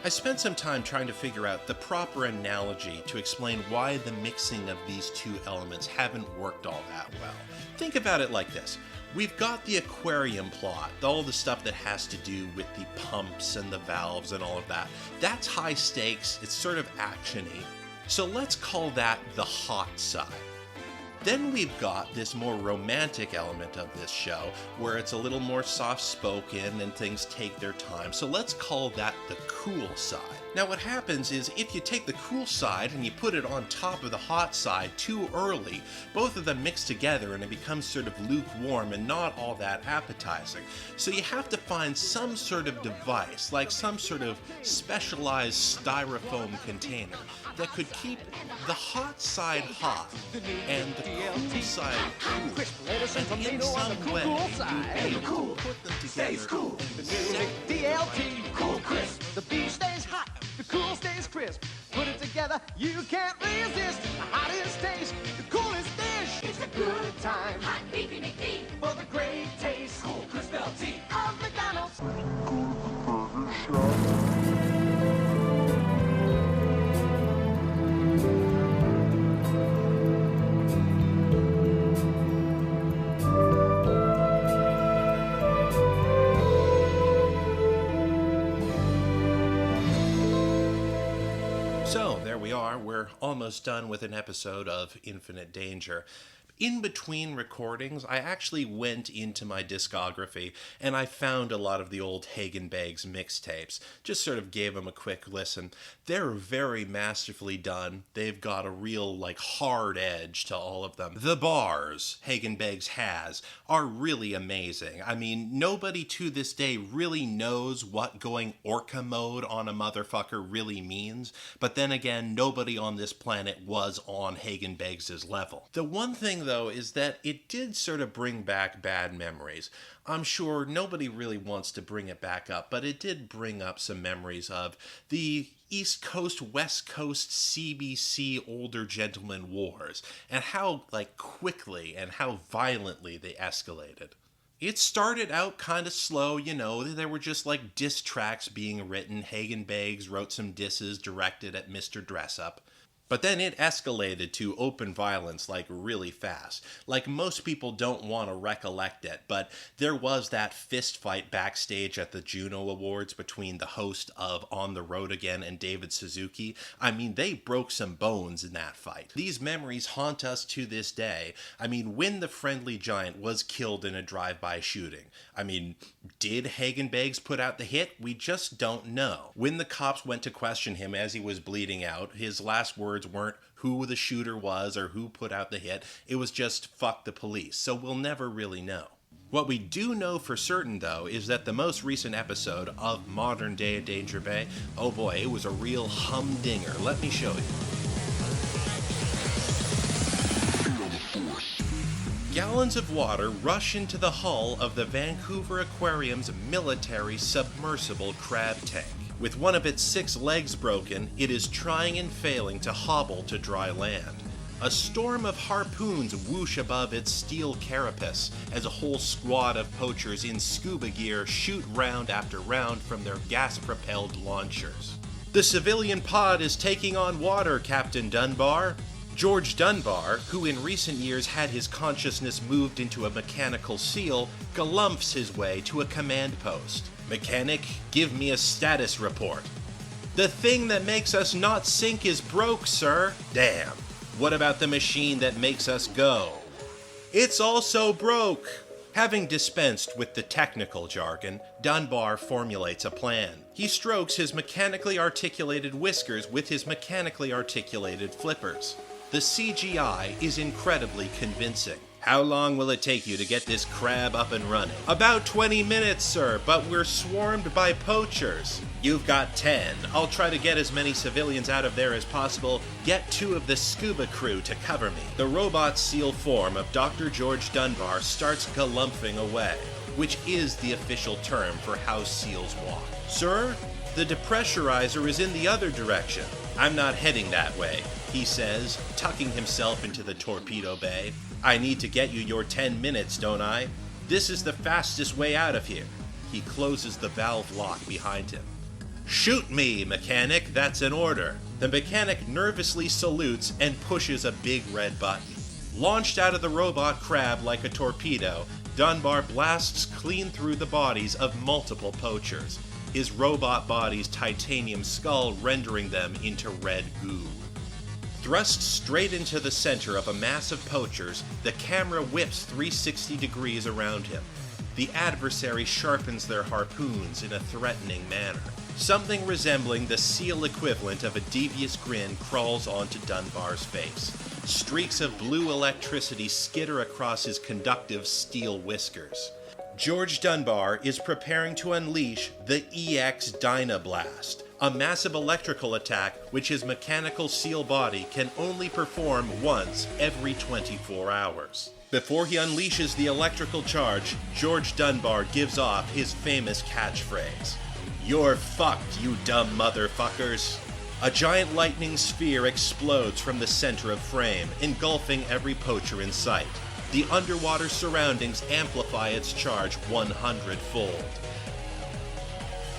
I spent some time trying to figure out the proper analogy to explain why the mixing of these two elements haven't worked all that well. Think about it like this. We've got the aquarium plot, all the stuff that has to do with the pumps and the valves and all of that. That's high stakes, it's sort of action-y. So let's call that the hot side. Then we've got this more romantic element of this show, where it's a little more soft-spoken and things take their time. So let's call that the cool side. Now what happens is, if you take the cool side and you put it on top of the hot side too early, both of them mix together and it becomes sort of lukewarm and not all that appetizing. So you have to find some sort of device, like some sort of specialized styrofoam container, that could keep the hot side hot and the cool side cool. And in some way, you'd be able to put them together. Cool. The new McDLT Cool Crisp. The beef stays hot, the cool stays crisp. Put it together, you can't resist the hottest taste, the coolest dish. It's a good time. Hot beefy McD. For the great taste. Cool Crisp LT of McDonald's. So, there we are. We're almost done with an episode of Infinite Danger. In between recordings, I actually went into my discography and I found a lot of the old Hagan Beggs mixtapes. Just sort of gave them a quick listen. They're very masterfully done. They've got a real, hard edge to all of them. The bars Hagan Beggs has are really amazing. I mean, nobody to this day really knows what going orca mode on a motherfucker really means, but then again, nobody on this planet was on Hagan Beggs' level. The one thing, though, is that it did sort of bring back bad memories. I'm sure nobody really wants to bring it back up, but it did bring up some memories of the East Coast, West Coast, CBC older gentleman wars, and how, quickly and how violently they escalated. It started out kind of slow, there were just diss tracks being written. Hagan Beggs wrote some disses directed at Mr. Dressup. But then it escalated to open violence really fast. Most people don't want to recollect it, but there was that fist fight backstage at the Juno Awards between the host of On the Road Again and David Suzuki. I mean, they broke some bones in that fight. These memories haunt us to this day. I mean, when the Friendly Giant was killed in a drive-by shooting, did Hagan Beggs put out the hit? We just don't know. When the cops went to question him as he was bleeding out, his last words weren't who the shooter was or who put out the hit. It was just, fuck the police. So we'll never really know. What we do know for certain, though, is that the most recent episode of Modern Day Danger Bay, oh boy, it was a real humdinger. Let me show you. Gallons of water rush into the hull of the Vancouver Aquarium's military submersible crab tank. With one of its 6 legs broken, it is trying and failing to hobble to dry land. A storm of harpoons whoosh above its steel carapace as a whole squad of poachers in scuba gear shoot round after round from their gas-propelled launchers. The civilian pod is taking on water, Captain Dunbar. George Dunbar, who in recent years had his consciousness moved into a mechanical seal, galumphs his way to a command post. Mechanic, give me a status report. The thing that makes us not sink is broke, sir. Damn. What about the machine that makes us go? It's also broke. Having dispensed with the technical jargon, Dunbar formulates a plan. He strokes his mechanically articulated whiskers with his mechanically articulated flippers. The CGI is incredibly convincing. How long will it take you to get this crab up and running? About 20 minutes, sir, but we're swarmed by poachers. You've got 10. I'll try to get as many civilians out of there as possible. Get 2 of the scuba crew to cover me. The robot seal form of Dr. George Dunbar starts galumphing away, which is the official term for how seals walk. Sir, the depressurizer is in the other direction. I'm not heading that way, he says, tucking himself into the torpedo bay. I need to get you your 10 minutes, don't I? This is the fastest way out of here. He closes the valve lock behind him. Shoot me, mechanic, that's an order. The mechanic nervously salutes and pushes a big red button. Launched out of the robot crab like a torpedo, Dunbar blasts clean through the bodies of multiple poachers, his robot body's titanium skull rendering them into red goo. Thrust straight into the center of a mass of poachers, the camera whips 360 degrees around him. The adversary sharpens their harpoons in a threatening manner. Something resembling the seal equivalent of a devious grin crawls onto Dunbar's face. Streaks of blue electricity skitter across his conductive steel whiskers. George Dunbar is preparing to unleash the EX Dynablast, a massive electrical attack which his mechanical seal body can only perform once every 24 hours. Before he unleashes the electrical charge, George Dunbar gives off his famous catchphrase, "You're fucked, you dumb motherfuckers." A giant lightning sphere explodes from the center of frame, engulfing every poacher in sight. The underwater surroundings amplify its charge 100-fold.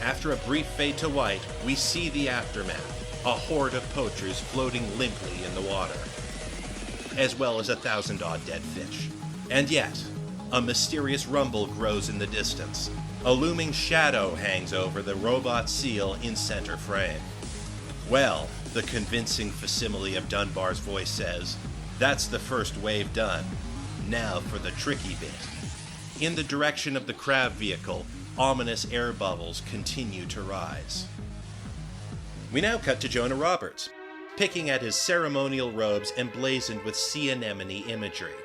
After a brief fade to white, we see the aftermath, a horde of poachers floating limply in the water, as well as 1,000-odd dead fish. And yet, a mysterious rumble grows in the distance. A looming shadow hangs over the robot seal in center frame. Well, the convincing facsimile of Dunbar's voice says, that's the first wave done. Now for the tricky bit. In the direction of the crab vehicle, ominous air bubbles continue to rise. We now cut to Jonah Roberts, picking at his ceremonial robes emblazoned with sea anemone imagery.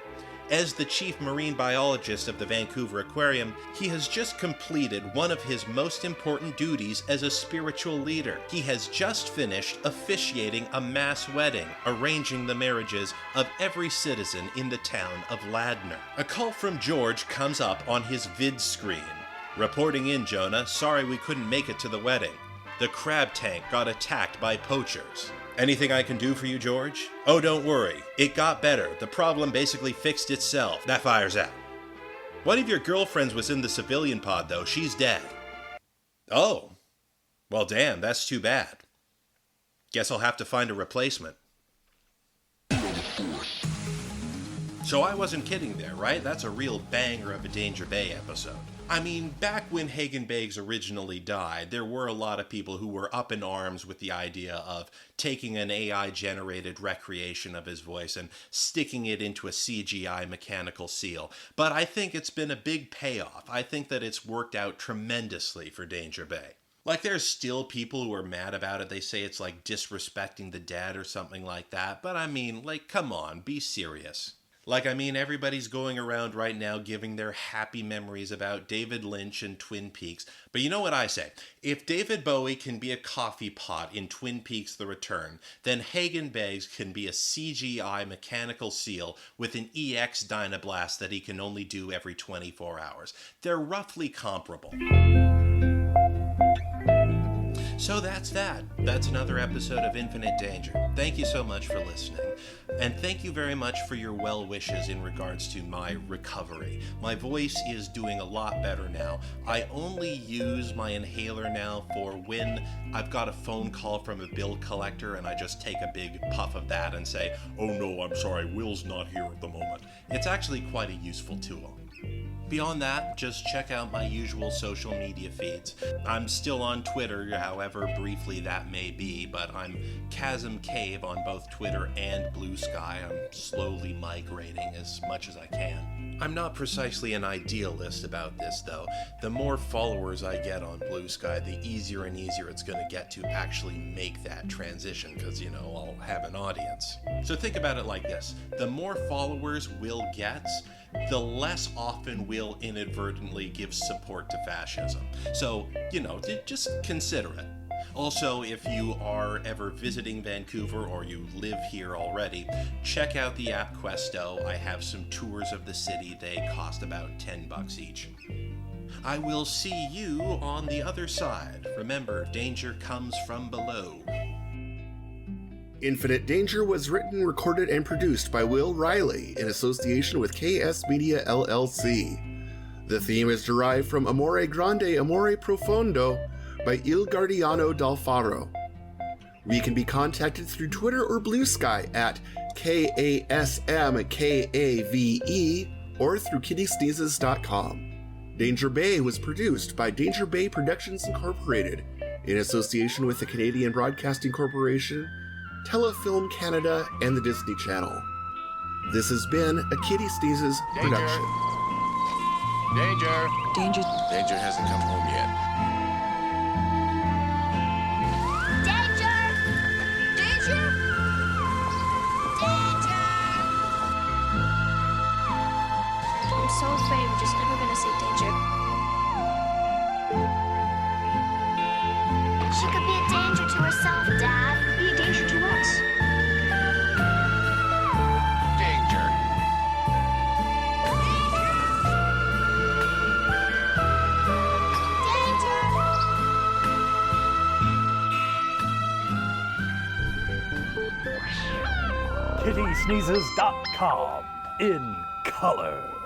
As the chief marine biologist of the Vancouver Aquarium, he has just completed one of his most important duties as a spiritual leader. He has just finished officiating a mass wedding, arranging the marriages of every citizen in the town of Ladner. A call from George comes up on his vid screen. Reporting in, Jonah. Sorry we couldn't make it to the wedding. The crab tank got attacked by poachers. Anything I can do for you, George? Oh, don't worry. It got better. The problem basically fixed itself. That fires out. One of your girlfriends was in the civilian pod, though. She's dead. Oh. Well, damn, that's too bad. Guess I'll have to find a replacement. So I wasn't kidding there, right? That's a real banger of a Danger Bay episode. I mean, back when Hagan Beggs originally died, there were a lot of people who were up in arms with the idea of taking an AI-generated recreation of his voice and sticking it into a CGI mechanical seal. But I think it's been a big payoff. I think that it's worked out tremendously for Danger Bay. Like, there's still people who are mad about it. They say it's like disrespecting the dead or something like that. But I mean, like, come on, be serious. Like, I mean, everybody's going around right now giving their happy memories about David Lynch and Twin Peaks. But you know what I say? If David Bowie can be a coffee pot in Twin Peaks The Return, then Hagan Beggs can be a CGI mechanical seal with an EX Dynablast that he can only do every 24 hours. They're roughly comparable. So that's that. That's another episode of Infinite Danger. Thank you so much for listening. And thank you very much for your well wishes in regards to my recovery. My voice is doing a lot better now. I only use my inhaler now for when I've got a phone call from a bill collector and I just take a big puff of that and say, "Oh no, I'm sorry, Will's not here at the moment." It's actually quite a useful tool. Beyond that, just check out my usual social media feeds. I'm still on Twitter, however briefly that may be, but I'm Chasm Cave on both Twitter and Blue Sky. I'm slowly migrating as much as I can. I'm not precisely an idealist about this, though. The more followers I get on Blue Sky, the easier and easier it's going to get to actually make that transition, because, you know, I'll have an audience. So think about it like this. The more followers Will gets, the less often Will inadvertently give support to fascism. So, you know, just consider it. Also, if you are ever visiting Vancouver or you live here already, check out the app Questo. I have some tours of the city. They cost about $10 each. I will see you on the other side. Remember, danger comes from below. Infinite Danger was written, recorded, and produced by Will Riley in association with KS Media LLC. The theme is derived from Amore Grande, Amore Profondo by Il Guardiano d'Alfaro. We can be contacted through Twitter or Blue Sky at KASMKAVE or through kittysneezes.com. Danger Bay was produced by Danger Bay Productions Incorporated in association with the Canadian Broadcasting Corporation Telefilm Canada, and the Disney Channel. This has been a Kitty Sneezes production. Danger! Danger. Danger hasn't come home yet. Danger! Danger! Danger! I'm so afraid we're just never gonna see Danger. She could be a danger to herself, Dad. Be a danger to us. Danger! KittySneezes.com in color.